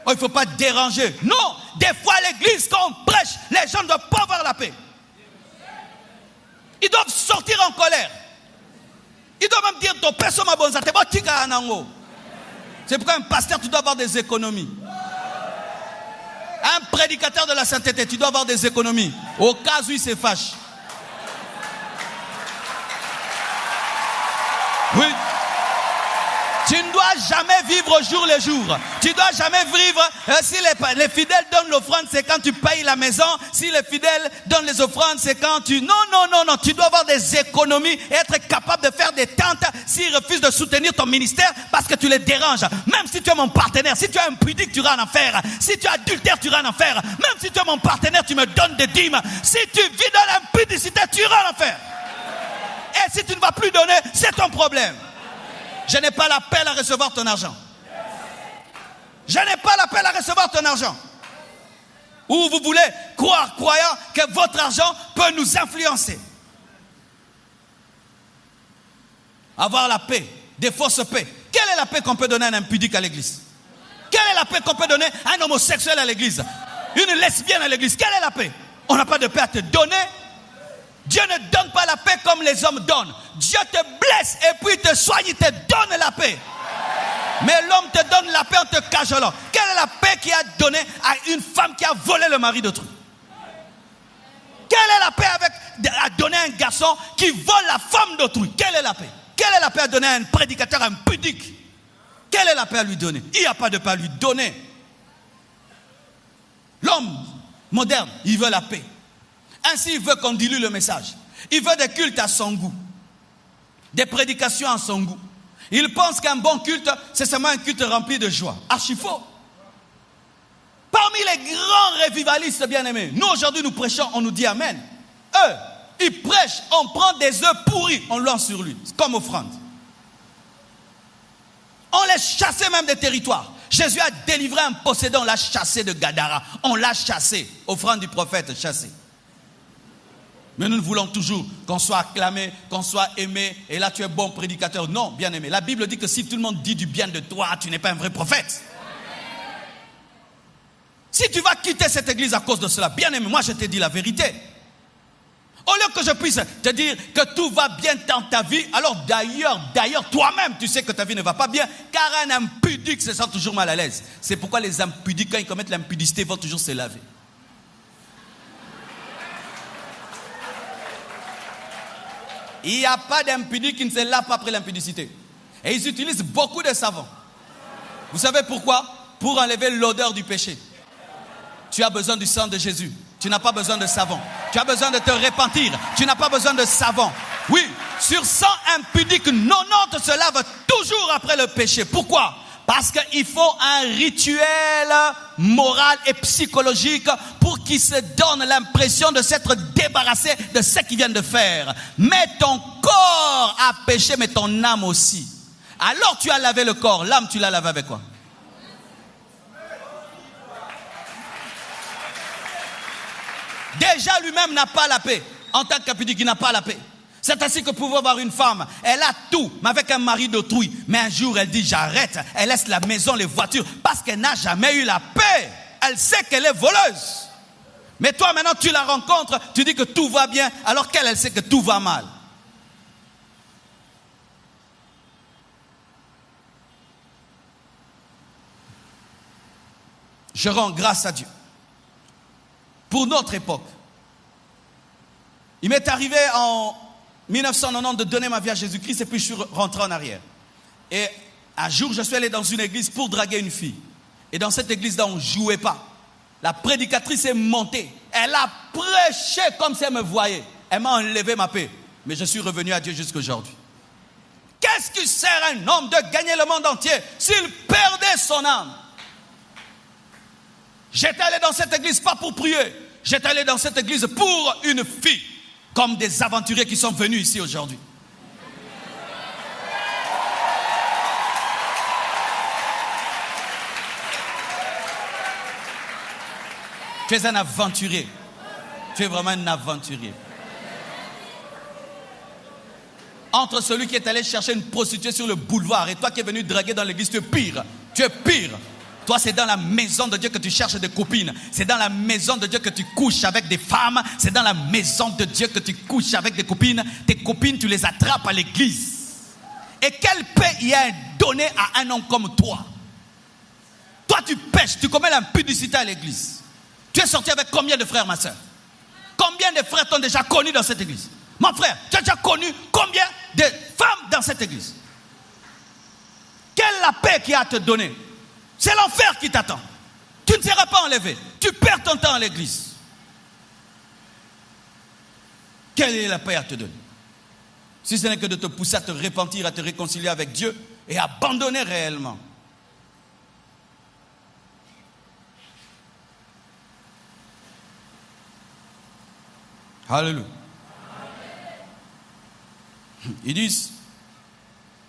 Oh, il ne faut pas déranger. Non, des fois à l'église, quand on prêche, les gens ne doivent pas avoir la paix. Ils doivent sortir en colère. Ils doivent même dire ton personne m'a bon. C'est pourquoi un pasteur, tu dois avoir des économies. Un prédicateur de la sainteté, tu dois avoir des économies. Au cas où il se fâche. Oui. Tu ne dois jamais vivre au jour le jour. Tu ne dois jamais vivre. Si les fidèles donnent l'offrande, c'est quand tu payes la maison. Si les fidèles donnent les offrandes, c'est quand tu... Non. Tu dois avoir des économies et être capable de faire des tentes s'ils refusent de soutenir ton ministère parce que tu les déranges. Même si tu es mon partenaire, si tu es impudique, tu iras en enfer. Si tu es adultère, tu iras en enfer. Même si tu es mon partenaire, tu me donnes des dîmes. Si tu vis dans l'impudicité, tu iras en enfer. Et si tu ne vas plus donner, c'est ton problème. Je n'ai pas l'appel à recevoir ton argent. Je n'ai pas l'appel à recevoir ton argent. Ou vous voulez croire, croyant que votre argent peut nous influencer. Avoir la paix, des fausses paix. Quelle est la paix qu'on peut donner à un impudique à l'église? Quelle est la paix qu'on peut donner à un homosexuel à l'église? Une lesbienne à l'église? Quelle est la paix? On n'a pas de paix à te donner. Dieu ne donne pas la paix comme les hommes donnent. Dieu te blesse et puis te soigne, il te donne la paix. Mais l'homme te donne la paix en te cajolant. Quelle est la paix qu'il a donnée à une femme qui a volé le mari d'autrui? Quelle est la paix à donner à un garçon qui vole la femme d'autrui? Quelle est la paix? Quelle est la paix à donner à un prédicateur impudique? Quelle est la paix à lui donner? Il n'y a pas de paix à lui donner. L'homme moderne, il veut la paix. Ainsi, il veut qu'on dilue le message. Il veut des cultes à son goût. Des prédications à son goût. Il pense qu'un bon culte, c'est seulement un culte rempli de joie. Archi faux. Parmi les grands revivalistes bien-aimés, nous aujourd'hui nous prêchons, on nous dit Amen. Eux, ils prêchent, on prend des œufs pourris, on lance sur lui, comme offrande. On les chassait même des territoires. Jésus a délivré un possédant, on l'a chassé de Gadara. On l'a chassé, offrande du prophète, chassé. Mais nous voulons toujours qu'on soit acclamé, qu'on soit aimé. Et là, tu es bon prédicateur. Non, bien aimé. La Bible dit que si tout le monde dit du bien de toi, tu n'es pas un vrai prophète. Si tu vas quitter cette église à cause de cela, bien aimé, moi je te dis la vérité. Au lieu que je puisse te dire que tout va bien dans ta vie, alors d'ailleurs, toi-même, tu sais que ta vie ne va pas bien, car un impudique se sent toujours mal à l'aise. C'est pourquoi les impudiques, quand ils commettent l'impudicité, vont toujours se laver. Il n'y a pas d'impudique qui ne se lave pas après l'impudicité. Et ils utilisent beaucoup de savon. Vous savez pourquoi? Pour enlever l'odeur du péché. Tu as besoin du sang de Jésus. Tu n'as pas besoin de savon. Tu as besoin de te repentir. Tu n'as pas besoin de savon. Oui, sur 100 impudiques, 90 se lavent toujours après le péché. Pourquoi? Parce qu'il faut un rituel moral et psychologique pour qu'ils se donnent l'impression de s'être débarrassés de ce qu'ils viennent de faire. Mais ton corps a péché, mais ton âme aussi. Alors tu as lavé le corps, l'âme tu l'as lavé avec quoi? Déjà lui-même n'a pas la paix. En tant qu'impudique, il n'a pas la paix. C'est ainsi que pouvait avoir une femme, elle a tout, mais avec un mari d'autrui. Mais un jour, elle dit j'arrête. Elle laisse la maison, les voitures, parce qu'elle n'a jamais eu la paix. Elle sait qu'elle est voleuse. Mais toi, maintenant, tu la rencontres, tu dis que tout va bien, alors qu'elle, elle sait que tout va mal. Je rends grâce à Dieu pour notre époque. Il m'est arrivé en 1990 de donner ma vie à Jésus-Christ et puis je suis rentré en arrière. Et un jour, je suis allé dans une église pour draguer une fille. Et dans cette église-là, on ne jouait pas. La prédicatrice est montée. Elle a prêché comme si elle me voyait. Elle m'a enlevé ma paix. Mais je suis revenu à Dieu jusqu'à aujourd'hui. Qu'est-ce qui sert à un homme de gagner le monde entier s'il perdait son âme? J'étais allé dans cette église pas pour prier. J'étais allé dans cette église pour une fille. Comme des aventuriers qui sont venus ici aujourd'hui. Tu es un aventurier. Tu es vraiment un aventurier. Entre celui qui est allé chercher une prostituée sur le boulevard et toi qui es venu draguer dans l'église, tu es pire. Tu es pire. Toi, c'est dans la maison de Dieu que tu cherches des copines. C'est dans la maison de Dieu que tu couches avec des femmes. C'est dans la maison de Dieu que tu couches avec des copines. Tes copines, tu les attrapes à l'église. Et quelle paix il y a donné à un homme comme toi? Toi, tu pêches, tu commets l'impudicité à l'église. Tu es sorti avec combien de frères, ma soeur? Combien de frères t'ont déjà connu dans cette église? Mon frère, tu as déjà connu combien de femmes dans cette église? Quelle est la paix qu'il y a à te donner? C'est l'enfer qui t'attend. Tu ne seras pas enlevé. Tu perds ton temps à l'église. Quelle est la paix à te donner? Si ce n'est que de te pousser à te repentir, à te réconcilier avec Dieu et à abandonner réellement. Alléluia. Ils disent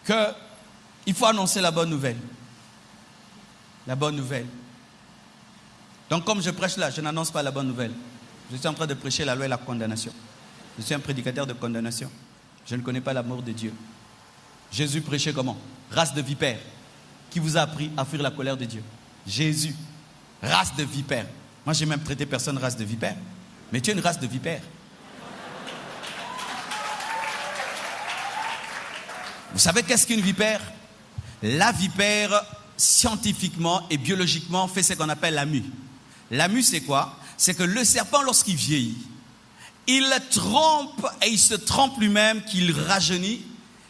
qu'il faut annoncer la bonne nouvelle. La bonne nouvelle. Donc comme je prêche là, je n'annonce pas la bonne nouvelle. Je suis en train de prêcher la loi et la condamnation. Je suis un prédicateur de condamnation. Je ne connais pas l'amour de Dieu. Jésus prêchait comment? Race de vipères. Qui vous a appris à fuir la colère de Dieu? Jésus. Race de vipères. Moi, j'ai même traité personne race de vipères. Mais tu es une race de vipères. Vous savez qu'est-ce qu'une vipère? La vipère, scientifiquement et biologiquement, fait ce qu'on appelle la mue. La mue, c'est quoi? C'est que le serpent, lorsqu'il vieillit, il trompe et il se trompe lui-même qu'il rajeunit.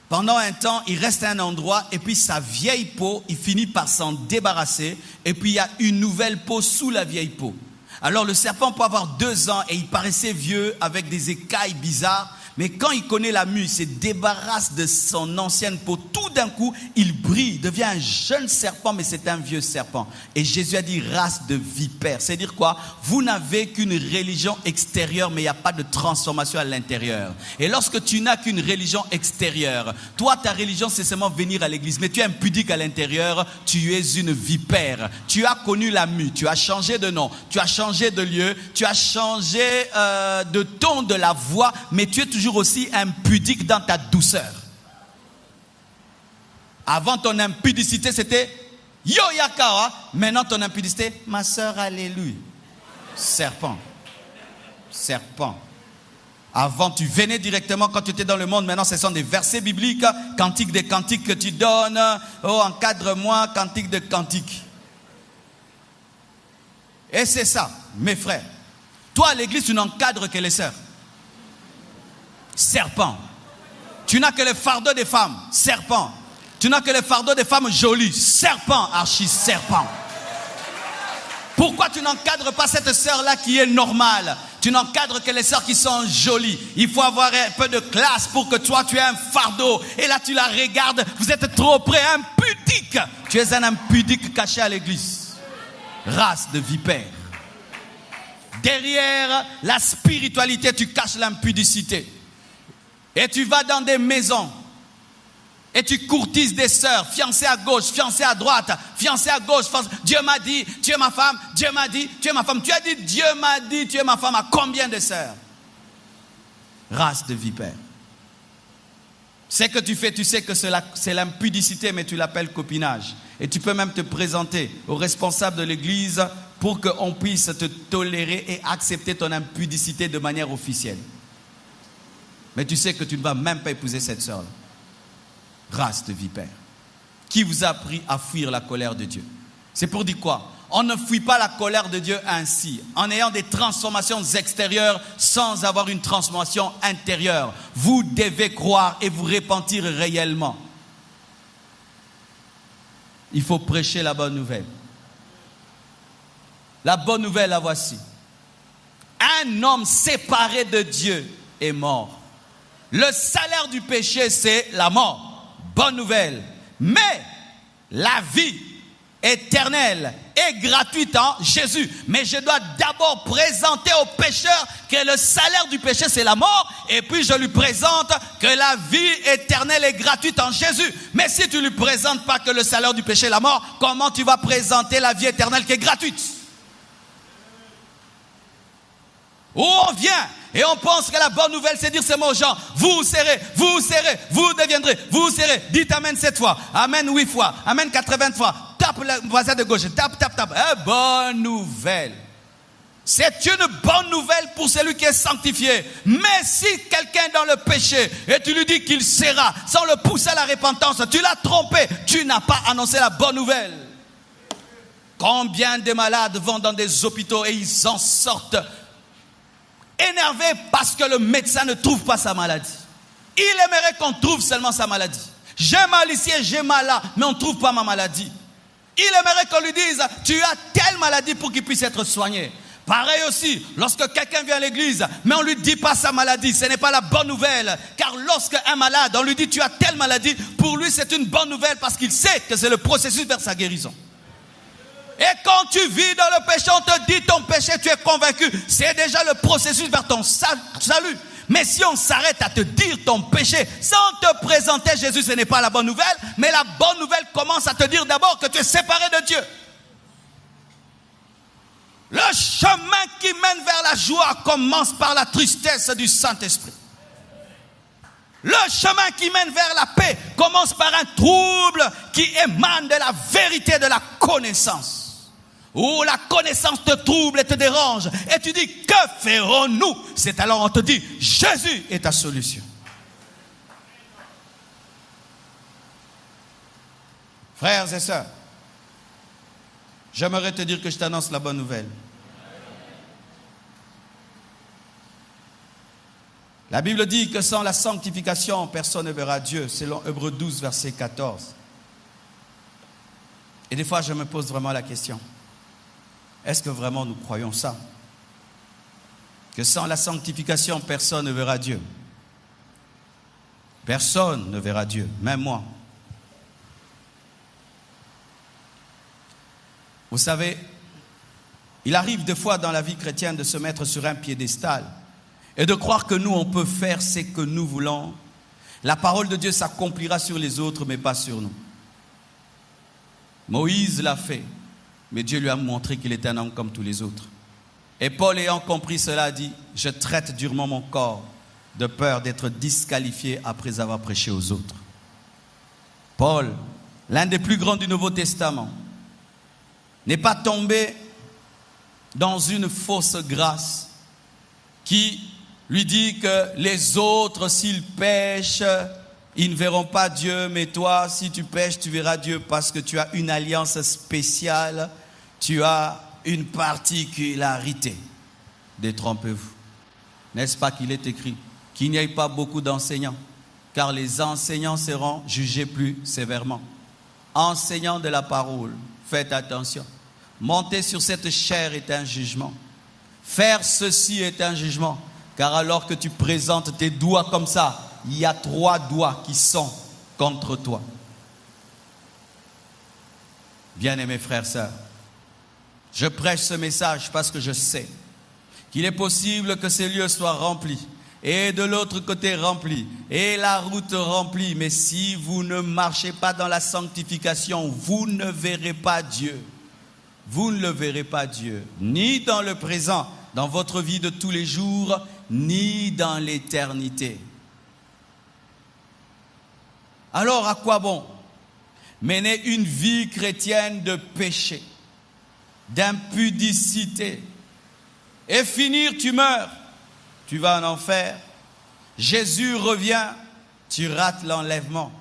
Pendant un temps, il reste à un endroit et puis sa vieille peau, il finit par s'en débarrasser et puis il y a une nouvelle peau sous la vieille peau. Alors le serpent peut avoir 2 ans et il paraissait vieux avec des écailles bizarres. Mais quand il connaît la mue, il se débarrasse de son ancienne peau. Tout d'un coup, il brille, il devient un jeune serpent, mais c'est un vieux serpent. Et Jésus a dit race de vipères. C'est dire quoi? Vous n'avez qu'une religion extérieure, mais il n'y a pas de transformation à l'intérieur. Et lorsque tu n'as qu'une religion extérieure, toi, ta religion, c'est seulement venir à l'église. Mais tu es impudique à l'intérieur, tu es une vipère. Tu as connu la mue, tu as changé de nom, tu as changé de lieu, tu as changé de ton de la voix, mais tu es toujours aussi impudique dans ta douceur. Avant ton impudicité c'était yo yakawa, maintenant ton impudicité ma soeur alléluia. Serpent. Avant tu venais directement quand tu étais dans le monde, maintenant ce sont des versets bibliques, cantiques des cantiques que tu donnes, oh encadre-moi, cantique de cantiques. Et c'est ça, mes frères. Toi à l'église tu n'encadres que les sœurs. Serpent. Tu n'as que le fardeau des femmes. Serpent. Tu n'as que le fardeau des femmes jolies. Serpent, archi-serpent. Pourquoi tu n'encadres pas cette sœur-là qui est normale? Tu n'encadres que les sœurs qui sont jolies. Il faut avoir un peu de classe pour que toi tu aies un fardeau. Et là tu la regardes, vous êtes trop près, impudique. Tu es un impudique caché à l'église. Race de vipère. Derrière la spiritualité, tu caches l'impudicité. Et tu vas dans des maisons et tu courtises des sœurs, fiancées à gauche, fiancées à droite, fiancées à gauche. Dieu m'a dit, tu es ma femme. Dieu m'a dit, tu es ma femme. Tu as dit, Dieu m'a dit, tu es ma femme. À combien de sœurs? Race de vipère. Ce que tu fais, tu sais que c'est l'impudicité, mais tu l'appelles copinage. Et tu peux même te présenter aux responsables de l'église pour qu'on puisse te tolérer et accepter ton impudicité de manière officielle. Mais tu sais que tu ne vas même pas épouser cette sœur-là. Race de vipère. Qui vous a appris à fuir la colère de Dieu? C'est pour dire quoi? On ne fuit pas la colère de Dieu ainsi, en ayant des transformations extérieures sans avoir une transformation intérieure. Vous devez croire et vous repentir réellement. Il faut prêcher la bonne nouvelle. La bonne nouvelle, la voici. Un homme séparé de Dieu est mort. Le salaire du péché, c'est la mort. Bonne nouvelle. Mais la vie éternelle est gratuite en Jésus. Mais je dois d'abord présenter au pécheur que le salaire du péché, c'est la mort. Et puis je lui présente que la vie éternelle est gratuite en Jésus. Mais si tu ne lui présentes pas que le salaire du péché est la mort, comment tu vas présenter la vie éternelle qui est gratuite? Où on vient et on pense que la bonne nouvelle, c'est dire ces mots aux gens. Vous serez, vous deviendrez, vous serez. Dites amen 7 fois, amen 8 fois, amen 80 fois. Tape le voisin de gauche, tape. Bonne nouvelle. C'est une bonne nouvelle pour celui qui est sanctifié. Mais si quelqu'un est dans le péché et tu lui dis qu'il sera, sans le pousser à la repentance, tu l'as trompé, tu n'as pas annoncé la bonne nouvelle. Combien de malades vont dans des hôpitaux et ils en sortent énervé parce que le médecin ne trouve pas sa maladie. Il aimerait qu'on trouve seulement sa maladie. J'ai mal ici et j'ai mal là, mais on ne trouve pas ma maladie. Il aimerait qu'on lui dise, tu as telle maladie pour qu'il puisse être soigné. Pareil aussi, lorsque quelqu'un vient à l'église, mais on ne lui dit pas sa maladie, ce n'est pas la bonne nouvelle. Car lorsqu'un malade, on lui dit, tu as telle maladie, pour lui c'est une bonne nouvelle parce qu'il sait que c'est le processus vers sa guérison. Et quand tu vis dans le péché, on te dit ton péché, tu es convaincu. C'est déjà le processus vers ton salut. Mais si on s'arrête à te dire ton péché, sans te présenter Jésus, ce n'est pas la bonne nouvelle. Mais la bonne nouvelle commence à te dire d'abord que tu es séparé de Dieu. Le chemin qui mène vers la joie commence par la tristesse du Saint-Esprit. Le chemin qui mène vers la paix commence par un trouble qui émane de la vérité de la connaissance. Où la connaissance te trouble et te dérange. Et tu dis, que ferons-nous? C'est alors on te dit, Jésus est ta solution. Frères et sœurs, j'aimerais te dire que je t'annonce la bonne nouvelle. La Bible dit que sans la sanctification, personne ne verra Dieu, selon Hébreux 12, verset 14. Et des fois, je me pose vraiment la question, est-ce que vraiment nous croyons ça? Que sans la sanctification, personne ne verra Dieu. Personne ne verra Dieu, même moi. Vous savez, il arrive des fois dans la vie chrétienne de se mettre sur un piédestal et de croire que nous, on peut faire ce que nous voulons. La parole de Dieu s'accomplira sur les autres, mais pas sur nous. Moïse l'a fait, mais Dieu lui a montré qu'il était un homme comme tous les autres. Et Paul, ayant compris cela, a dit, je traite durement mon corps de peur d'être disqualifié après avoir prêché aux autres. Paul, l'un des plus grands du Nouveau Testament, n'est pas tombé dans une fausse grâce qui lui dit que les autres, s'ils pêchent, ils ne verront pas Dieu, mais toi, si tu pêches, tu verras Dieu parce que tu as une alliance spéciale, tu as une particularité. Détrompez-vous. N'est-ce pas qu'il est écrit qu'il n'y ait pas beaucoup d'enseignants, car les enseignants seront jugés plus sévèrement. Enseignants de la parole, faites attention. Monter sur cette chair est un jugement. Faire ceci est un jugement. Car alors que tu présentes tes doigts comme ça, il y a 3 doigts qui sont contre toi. Bien-aimés frères et sœurs, je prêche ce message parce que je sais qu'il est possible que ces lieux soient remplis et de l'autre côté remplis et la route remplie. Mais si vous ne marchez pas dans la sanctification, vous ne verrez pas Dieu. Vous ne le verrez pas Dieu, ni dans le présent, dans votre vie de tous les jours, ni dans l'éternité. Alors à quoi bon mener une vie chrétienne de péché, d'impudicité, et finir, tu meurs, tu vas en enfer. Jésus revient, tu rates l'enlèvement.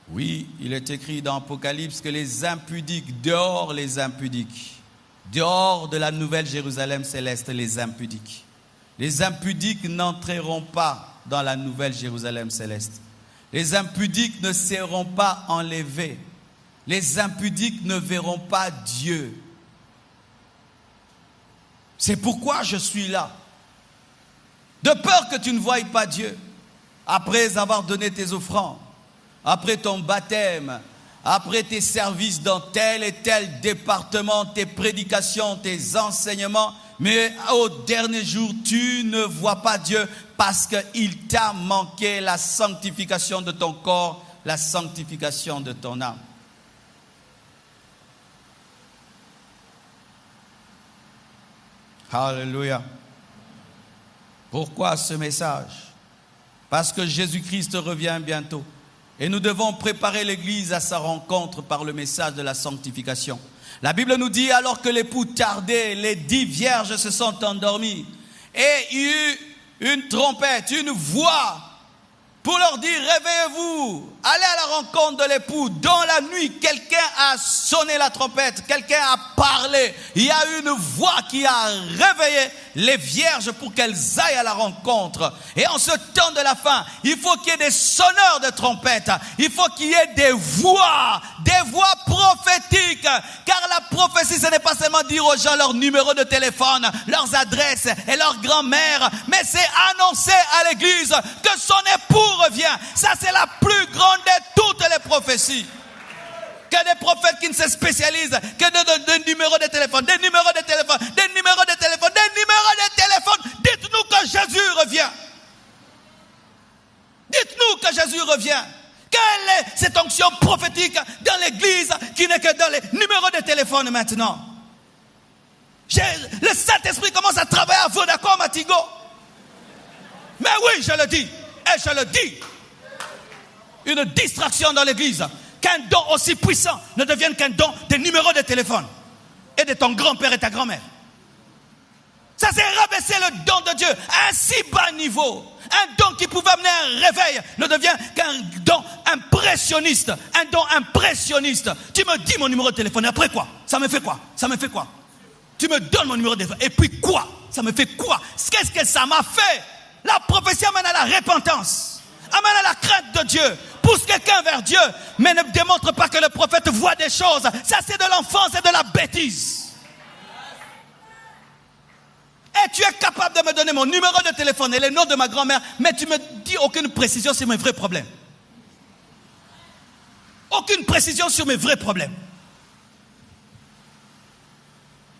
Oui, il est écrit dans Apocalypse que les impudiques, dehors les impudiques, dehors de la nouvelle Jérusalem céleste, les impudiques. Les impudiques n'entreront pas dans la nouvelle Jérusalem céleste. Les impudiques ne seront pas enlevés. Les impudiques ne verront pas Dieu. C'est pourquoi je suis là. De peur que tu ne voies pas Dieu. Après avoir donné tes offrandes, après ton baptême, après tes services dans tel et tel département, tes prédications, tes enseignements, mais au dernier jour, tu ne vois pas Dieu parce qu'il t'a manqué la sanctification de ton corps, la sanctification de ton âme. Alléluia. Pourquoi ce message? Parce que Jésus-Christ revient bientôt. Et nous devons préparer l'Église à sa rencontre par le message de la sanctification. La Bible nous dit, alors que l'époux tardait, les 10 vierges se sont endormies. Et il y eut une trompette, une voix, pour leur dire, réveillez-vous, allez à la rencontre de l'époux. Dans la nuit, quelqu'un a sonné la trompette, quelqu'un a parlé. Il y a une voix qui a réveillé les vierges pour qu'elles aillent à la rencontre. Et en ce temps de la fin, il faut qu'il y ait des sonneurs de trompette. Il faut qu'il y ait des voix prophétiques. Car la prophétie, ce n'est pas seulement dire aux gens leur numéro de téléphone, leurs adresses et leur grand-mère, mais c'est annoncer à l'église que son époux revient. Ça, c'est la plus grande de toutes les prophéties. Que des prophètes qui ne se spécialisent que de numéros de téléphone, des numéros de téléphone, des numéros de téléphone, des numéros de téléphone. Dites-nous que Jésus revient. Dites-nous que Jésus revient. Quelle est cette onction prophétique dans l'église qui n'est que dans les numéros de téléphone maintenant? Le Saint-Esprit commence à travailler à Vodacom, à Tigo. Mais oui, je le dis. Et je le dis. Une distraction dans l'église. Qu'un don aussi puissant ne devienne qu'un don des numéros de téléphone. Et de ton grand-père et ta grand-mère. Ça c'est rabaisser le don de Dieu à un si bas niveau. Un don qui pouvait amener un réveil ne devient qu'un don impressionniste. Un don impressionniste. Tu me dis mon numéro de téléphone et après quoi? Ça me fait quoi? Ça me fait quoi? Tu me donnes mon numéro de téléphone et puis quoi? Ça me fait quoi? Qu'est-ce que ça m'a fait? La prophétie amène à la repentance. Amène à la crainte de Dieu. Pousse quelqu'un vers Dieu. Mais ne démontre pas que le prophète voit des choses. Ça c'est de l'enfance et de la bêtise. Et tu es capable de me donner mon numéro de téléphone et le nom de ma grand-mère, mais tu me dis aucune précision sur mes vrais problèmes. Aucune précision sur mes vrais problèmes.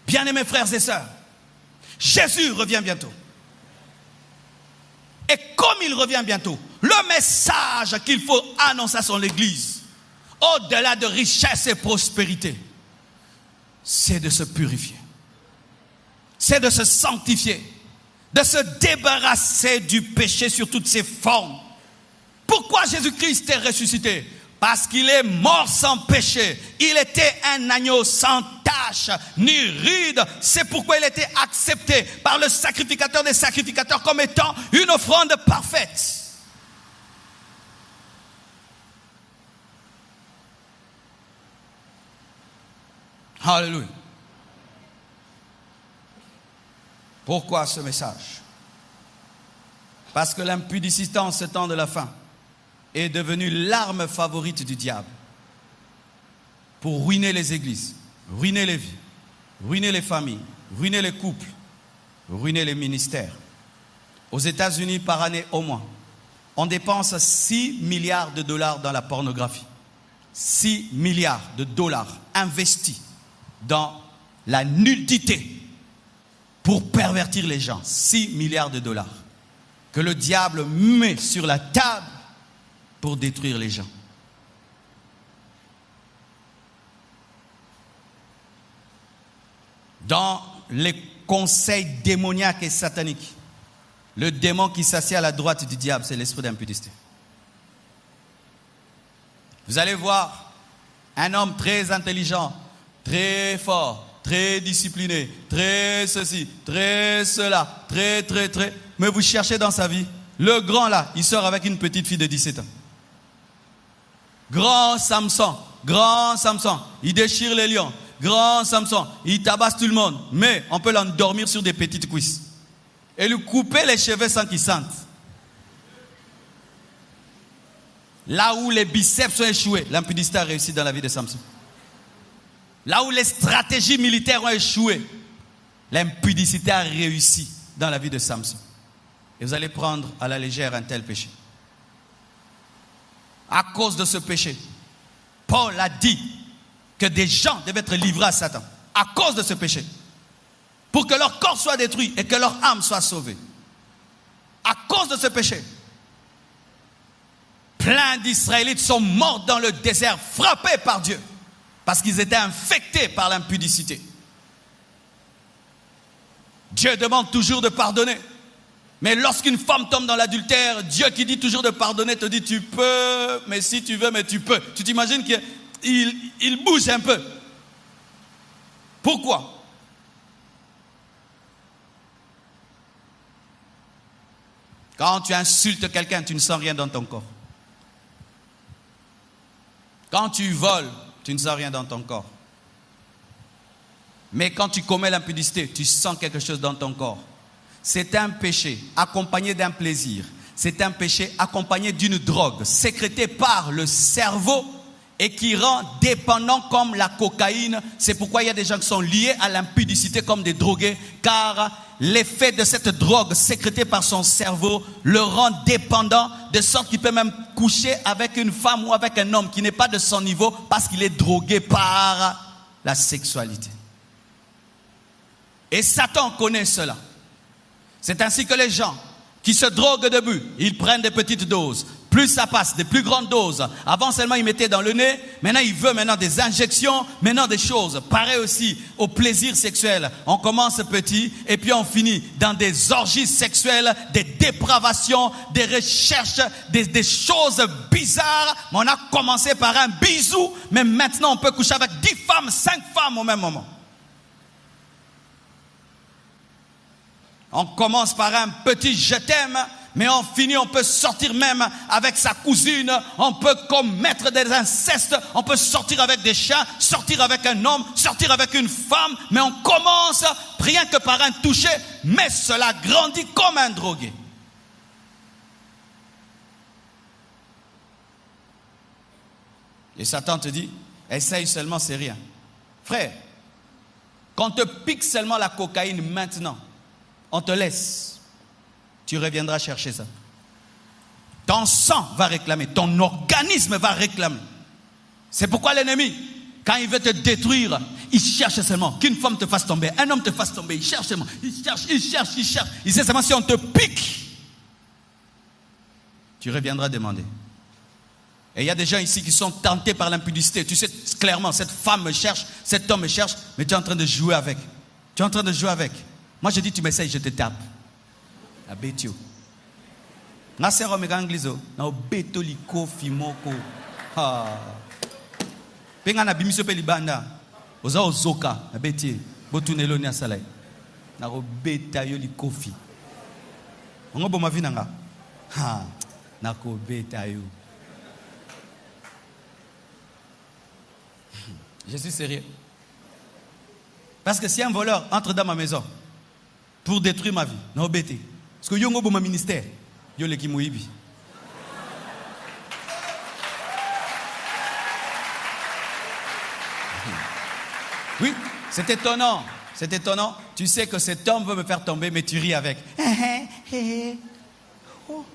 Bien-aimés frères et sœurs, Jésus revient bientôt. Et comme il revient bientôt, le message qu'il faut annoncer à son église, au-delà de richesse et prospérité, c'est de se purifier. C'est de se sanctifier, de se débarrasser du péché sur toutes ses formes. Pourquoi Jésus-Christ est ressuscité? Parce qu'il est mort sans péché. Il était un agneau sans tache ni ride. C'est pourquoi il était accepté par le sacrificateur des sacrificateurs comme étant une offrande parfaite. Alléluia. Pourquoi ce message? Parce que l'impudicité en ce temps de la fin est devenue l'arme favorite du diable pour ruiner les églises, ruiner les vies, ruiner les familles, ruiner les couples, ruiner les ministères. Aux États-Unis, par année au moins, on dépense 6 milliards de dollars dans la pornographie. 6 milliards de dollars investis dans la nudité pour pervertir les gens. 6 milliards de dollars que le diable met sur la table pour détruire les gens. Dans les conseils démoniaques et sataniques, le démon qui s'assied à la droite du diable, c'est l'esprit d'impudicité. Vous allez voir un homme très intelligent, très fort, très discipliné, très ceci, très cela, très, mais vous cherchez dans sa vie, le grand là, il sort avec une petite fille de 17 ans. Grand Samson, il déchire les lions, grand Samson, il tabasse tout le monde, mais on peut l'endormir sur des petites cuisses et lui couper les cheveux sans qu'il sente. Là où les biceps sont échoués, l'impudicité a réussi dans la vie de Samson. Là où les stratégies militaires ont échoué, l'impudicité a réussi dans la vie de Samson. Et vous allez prendre à la légère un tel péché. À cause de ce péché, Paul a dit que des gens devaient être livrés à Satan. À cause de ce péché. Pour que leur corps soit détruit et que leur âme soit sauvée. À cause de ce péché, plein d'Israélites sont morts dans le désert, frappés par Dieu. Parce qu'ils étaient infectés par l'impudicité. Dieu demande toujours de pardonner. Mais lorsqu'une femme tombe dans l'adultère, Dieu qui dit toujours de pardonner te dit tu peux, mais si tu veux, mais tu peux. Tu t'imagines qu'il bouge un peu. Pourquoi? Quand tu insultes quelqu'un, tu ne sens rien dans ton corps. Quand tu voles, tu ne sens rien dans ton corps. Mais quand tu commets l'impudicité, tu sens quelque chose dans ton corps. C'est un péché accompagné d'un plaisir. C'est un péché accompagné d'une drogue sécrétée par le cerveau et qui rend dépendant comme la cocaïne. C'est pourquoi il y a des gens qui sont liés à l'impudicité comme des drogués, car l'effet de cette drogue sécrétée par son cerveau le rend dépendant, de sorte qu'il peut même coucher avec une femme ou avec un homme qui n'est pas de son niveau parce qu'il est drogué par la sexualité. Et Satan connaît cela. C'est ainsi que les gens qui se droguent de but, ils prennent des petites doses, plus ça passe, des plus grandes doses. Avant seulement il mettait dans le nez, maintenant il veut des injections, maintenant des choses. Pareil aussi au plaisir sexuel. On commence petit et puis on finit dans des orgies sexuelles, des dépravations, des recherches, des choses bizarres. Mais on a commencé par un bisou, mais maintenant on peut coucher avec 10 femmes, 5 femmes au même moment. On commence par un petit je t'aime, mais on finit, on peut sortir même avec sa cousine, on peut commettre des incestes, on peut sortir avec des chiens, sortir avec un homme, sortir avec une femme, mais on commence rien que par un toucher, mais cela grandit comme un drogué. Et Satan te dit, essaye seulement, c'est rien. Frère, quand on te pique seulement la cocaïne maintenant, on te laisse, tu reviendras chercher ça. Ton sang va réclamer, ton organisme va réclamer. C'est pourquoi l'ennemi, quand il veut te détruire, il cherche seulement qu'une femme te fasse tomber, un homme te fasse tomber, il cherche seulement, il cherche. Il sait seulement si on te pique, tu reviendras demander. Et il y a des gens ici qui sont tentés par l'impudicité. Tu sais clairement, cette femme me cherche, cet homme me cherche, mais tu es en train de jouer avec. Tu es en train de jouer avec. Moi je dis, tu m'essayes, je te tape. A betio. Na sero me kanglizo, na obeto liko fimoko. Ha. Penga na bimiso pe libanda. Oza ozoka, na beti. Botunelo ni asalai. Na obeta yo likofi. Ongo boma vinanga. Ha. Na ko beta yo. Je suis sérieux. Parce que si un voleur entre dans ma maison pour détruire ma vie, non bêté. Parce que yongo mon ministère, yo le kimoibi. Oui, c'est étonnant. C'est étonnant. Tu sais que cet homme veut me faire tomber, mais tu ris avec. Oh.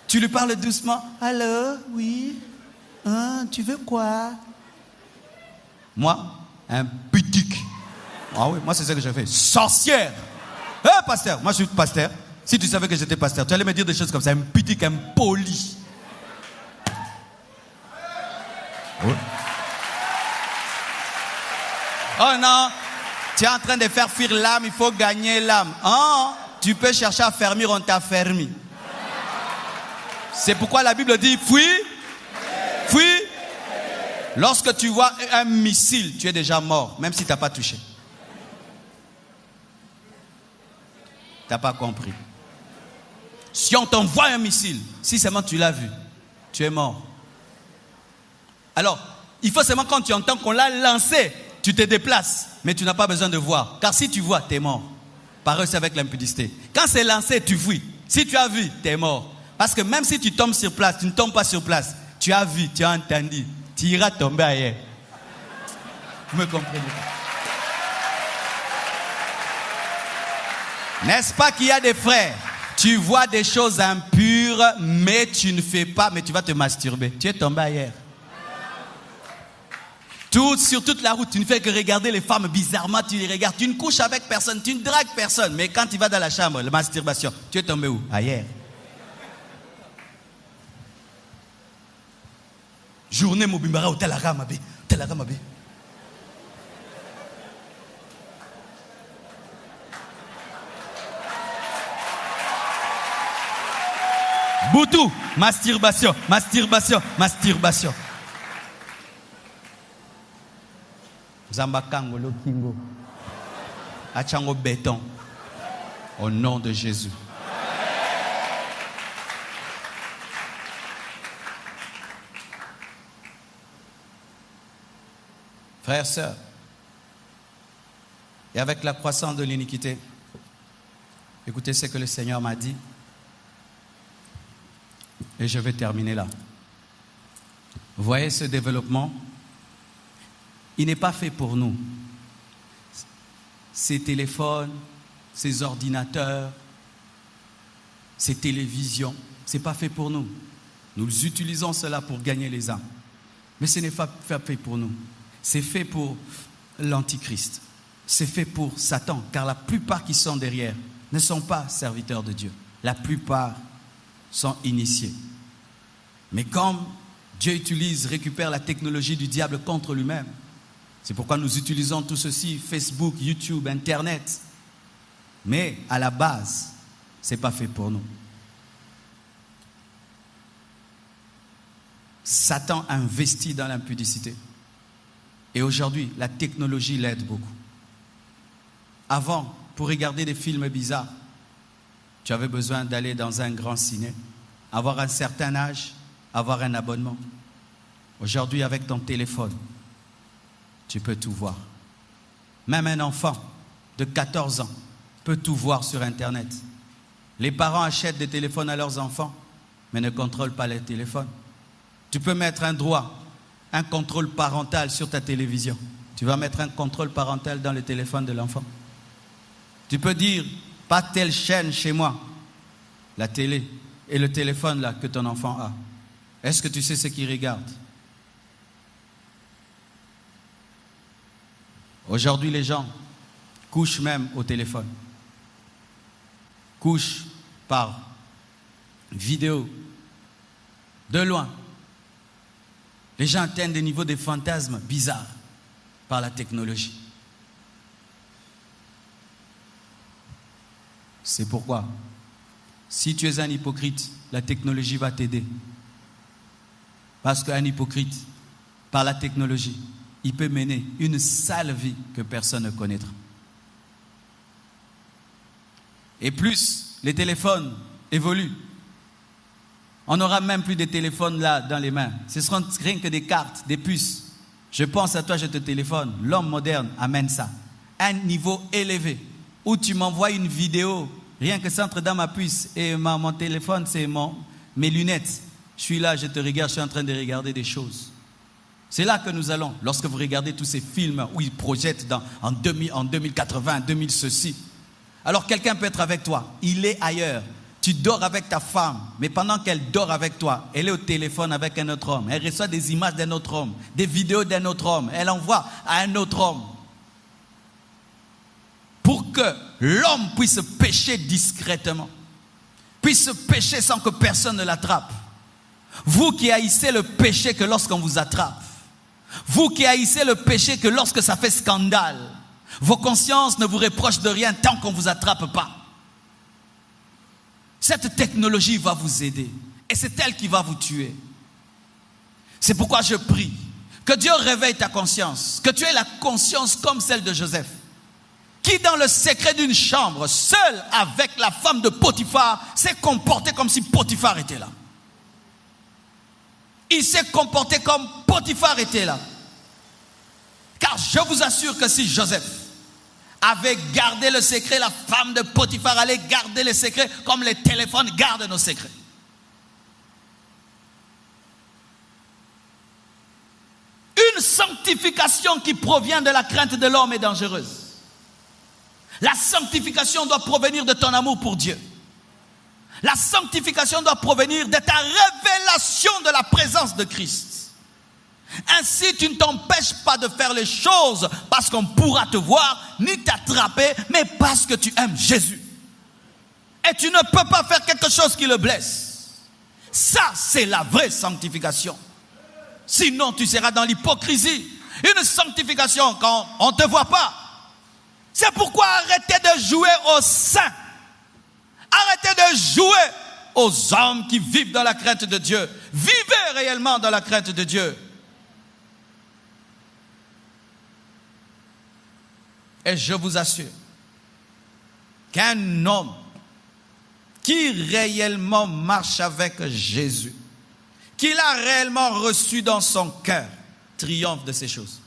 Tu lui parles doucement. Allô, oui. Hein, tu veux quoi? Moi, un pudique. Ah oui, moi c'est ça que j'ai fait. Sorcière. Pasteur, moi je suis pasteur. Si tu savais que j'étais pasteur, tu allais me dire des choses comme ça. Un pudique, un poli. Oui. Oh non, tu es en train de faire fuir l'âme, il faut gagner l'âme. Hein? Tu peux chercher à fermer, on t'a fermé. C'est pourquoi la Bible dit, fuis. Lorsque tu vois un missile, tu es déjà mort, même si tu n'as pas touché. Tu n'as pas compris. Si on t'envoie un missile, si seulement tu l'as vu, tu es mort. Alors, il faut seulement quand tu entends qu'on l'a lancé, tu te déplaces, mais tu n'as pas besoin de voir. Car si tu vois, tu es mort. Pareil, c'est avec l'impudicité. Quand c'est lancé, tu fuis. Si tu as vu, tu es mort. Parce que même si tu tombes sur place, tu ne tombes pas sur place. Tu as vu, tu as entendu. Tu iras tomber ailleurs. Vous me comprenez? N'est-ce pas qu'il y a des frères? Tu vois des choses impures, mais tu ne fais pas, mais tu vas te masturber. Tu es tombé ailleurs. Sur toute la route, tu ne fais que regarder les femmes bizarrement, tu les regardes. Tu ne couches avec personne, tu ne dragues personne. Mais quand tu vas dans la chambre, la masturbation, tu es tombé où? Ailleurs. Journée Mobimbara ou Talaramabe. Boutou, masturbation. Zambakango Lokingo. Achango béton. Au nom de Jésus. Frères, sœurs, et avec la croissance de l'iniquité, écoutez ce que le Seigneur m'a dit, et je vais terminer là. Vous voyez ce développement? Il n'est pas fait pour nous. Ces téléphones, ces ordinateurs, ces télévisions, ce n'est pas fait pour nous. Nous utilisons cela pour gagner les âmes. Mais ce n'est pas fait pour nous. C'est fait pour l'Antichrist. C'est fait pour Satan. Car la plupart qui sont derrière ne sont pas serviteurs de Dieu. La plupart sont initiés. Mais comme Dieu récupère la technologie du diable contre lui-même, c'est pourquoi nous utilisons tout ceci, Facebook, YouTube, Internet. Mais à la base, ce n'est pas fait pour nous. Satan investit dans l'impudicité. Et aujourd'hui, la technologie l'aide beaucoup. Avant, pour regarder des films bizarres, tu avais besoin d'aller dans un grand ciné, avoir un certain âge, avoir un abonnement. Aujourd'hui, avec ton téléphone, tu peux tout voir. Même un enfant de 14 ans peut tout voir sur Internet. Les parents achètent des téléphones à leurs enfants, mais ne contrôlent pas les téléphones. Tu peux mettre un droit, un contrôle parental sur ta télévision. Tu vas mettre un contrôle parental dans le téléphone de l'enfant. Tu peux dire, pas telle chaîne chez moi, la télé et le téléphone là que ton enfant a. Est-ce que tu sais ce qu'il regarde? Aujourd'hui, les gens couchent même au téléphone. Couchent par vidéo, de loin. Les gens atteignent des niveaux de fantasmes bizarres par la technologie. C'est pourquoi, si tu es un hypocrite, la technologie va t'aider. Parce qu'un hypocrite, par la technologie, il peut mener une sale vie que personne ne connaîtra. Et plus les téléphones évoluent, on n'aura même plus de téléphones là dans les mains. Ce seront rien que des cartes, des puces. Je pense à toi, je te téléphone. L'homme moderne amène ça. Un niveau élevé où tu m'envoies une vidéo, rien que ça entre dans ma puce et mon téléphone, c'est mes lunettes. Je suis là, je te regarde, je suis en train de regarder des choses. C'est là que nous allons, lorsque vous regardez tous ces films où ils projettent en 2080, 2000 ceci. Alors quelqu'un peut être avec toi, il est ailleurs. Tu dors avec ta femme, mais pendant qu'elle dort avec toi, elle est au téléphone avec un autre homme. Elle reçoit des images d'un autre homme, des vidéos d'un autre homme. Elle envoie à un autre homme. Pour que l'homme puisse pécher discrètement, puisse pécher sans que personne ne l'attrape. Vous qui haïssez le péché que lorsqu'on vous attrape, vous qui haïssez le péché que lorsque ça fait scandale, vos consciences ne vous reprochent de rien tant qu'on ne vous attrape pas. Cette technologie va vous aider et c'est elle qui va vous tuer. C'est pourquoi je prie que Dieu réveille ta conscience, que tu aies la conscience comme celle de Joseph, qui dans le secret d'une chambre, seul avec la femme de Potiphar, s'est comporté comme si Potiphar était là. Il s'est comporté comme Potiphar était là. Car je vous assure que si Joseph avait gardé le secret, la femme de Potiphar allait garder le secret comme les téléphones gardent nos secrets. Une sanctification qui provient de la crainte de l'homme est dangereuse. La sanctification doit provenir de ton amour pour Dieu. La sanctification doit provenir de ta révélation de la présence de Christ. Ainsi, tu ne t'empêches pas de faire les choses parce qu'on pourra te voir, ni t'attraper, mais parce que tu aimes Jésus. Et tu ne peux pas faire quelque chose qui le blesse. Ça, c'est la vraie sanctification. Sinon, tu seras dans l'hypocrisie. Une sanctification quand on ne te voit pas. C'est pourquoi arrêtez de jouer aux saints. Arrêtez de jouer aux hommes qui vivent dans la crainte de Dieu. Vivez réellement dans la crainte de Dieu. Et je vous assure qu'un homme qui réellement marche avec Jésus, qu'il a réellement reçu dans son cœur, triomphe de ces choses.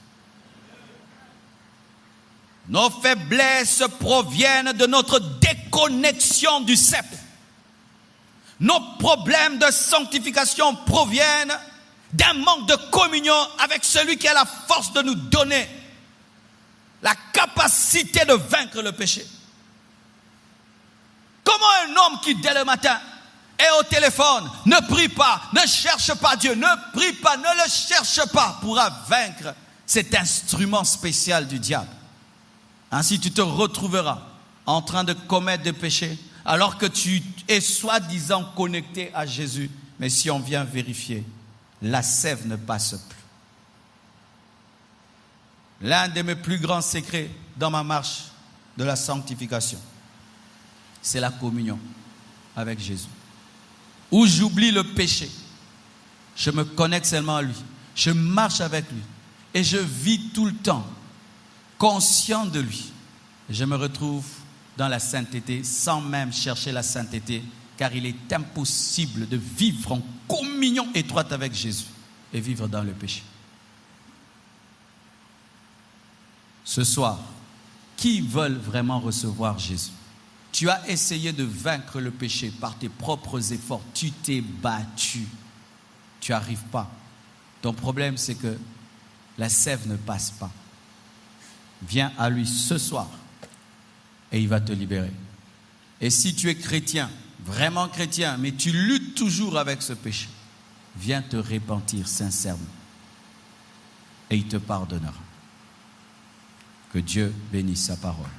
Nos faiblesses proviennent de notre déconnexion du cep. Nos problèmes de sanctification proviennent d'un manque de communion avec celui qui a la force de nous donner la capacité de vaincre le péché. Comment un homme qui dès le matin est au téléphone, ne prie pas, ne cherche pas Dieu, ne prie pas, ne le cherche pas, pourra vaincre cet instrument spécial du diable? Ainsi tu te retrouveras en train de commettre des péchés, alors que tu es soi-disant connecté à Jésus. Mais si on vient vérifier, la sève ne passe plus. L'un de mes plus grands secrets dans ma marche de la sanctification, c'est la communion avec Jésus. Où j'oublie le péché, je me connecte seulement à lui, je marche avec lui et je vis tout le temps conscient de lui. Je me retrouve dans la sainteté sans même chercher la sainteté, car il est impossible de vivre en communion étroite avec Jésus et vivre dans le péché. Ce soir, qui veulent vraiment recevoir Jésus? Tu as essayé de vaincre le péché par tes propres efforts. Tu t'es battu. Tu n'y arrives pas. Ton problème, c'est que la sève ne passe pas. Viens à lui ce soir et il va te libérer. Et si tu es chrétien, vraiment chrétien, mais tu luttes toujours avec ce péché, viens te repentir sincèrement et il te pardonnera. Que Dieu bénisse sa parole.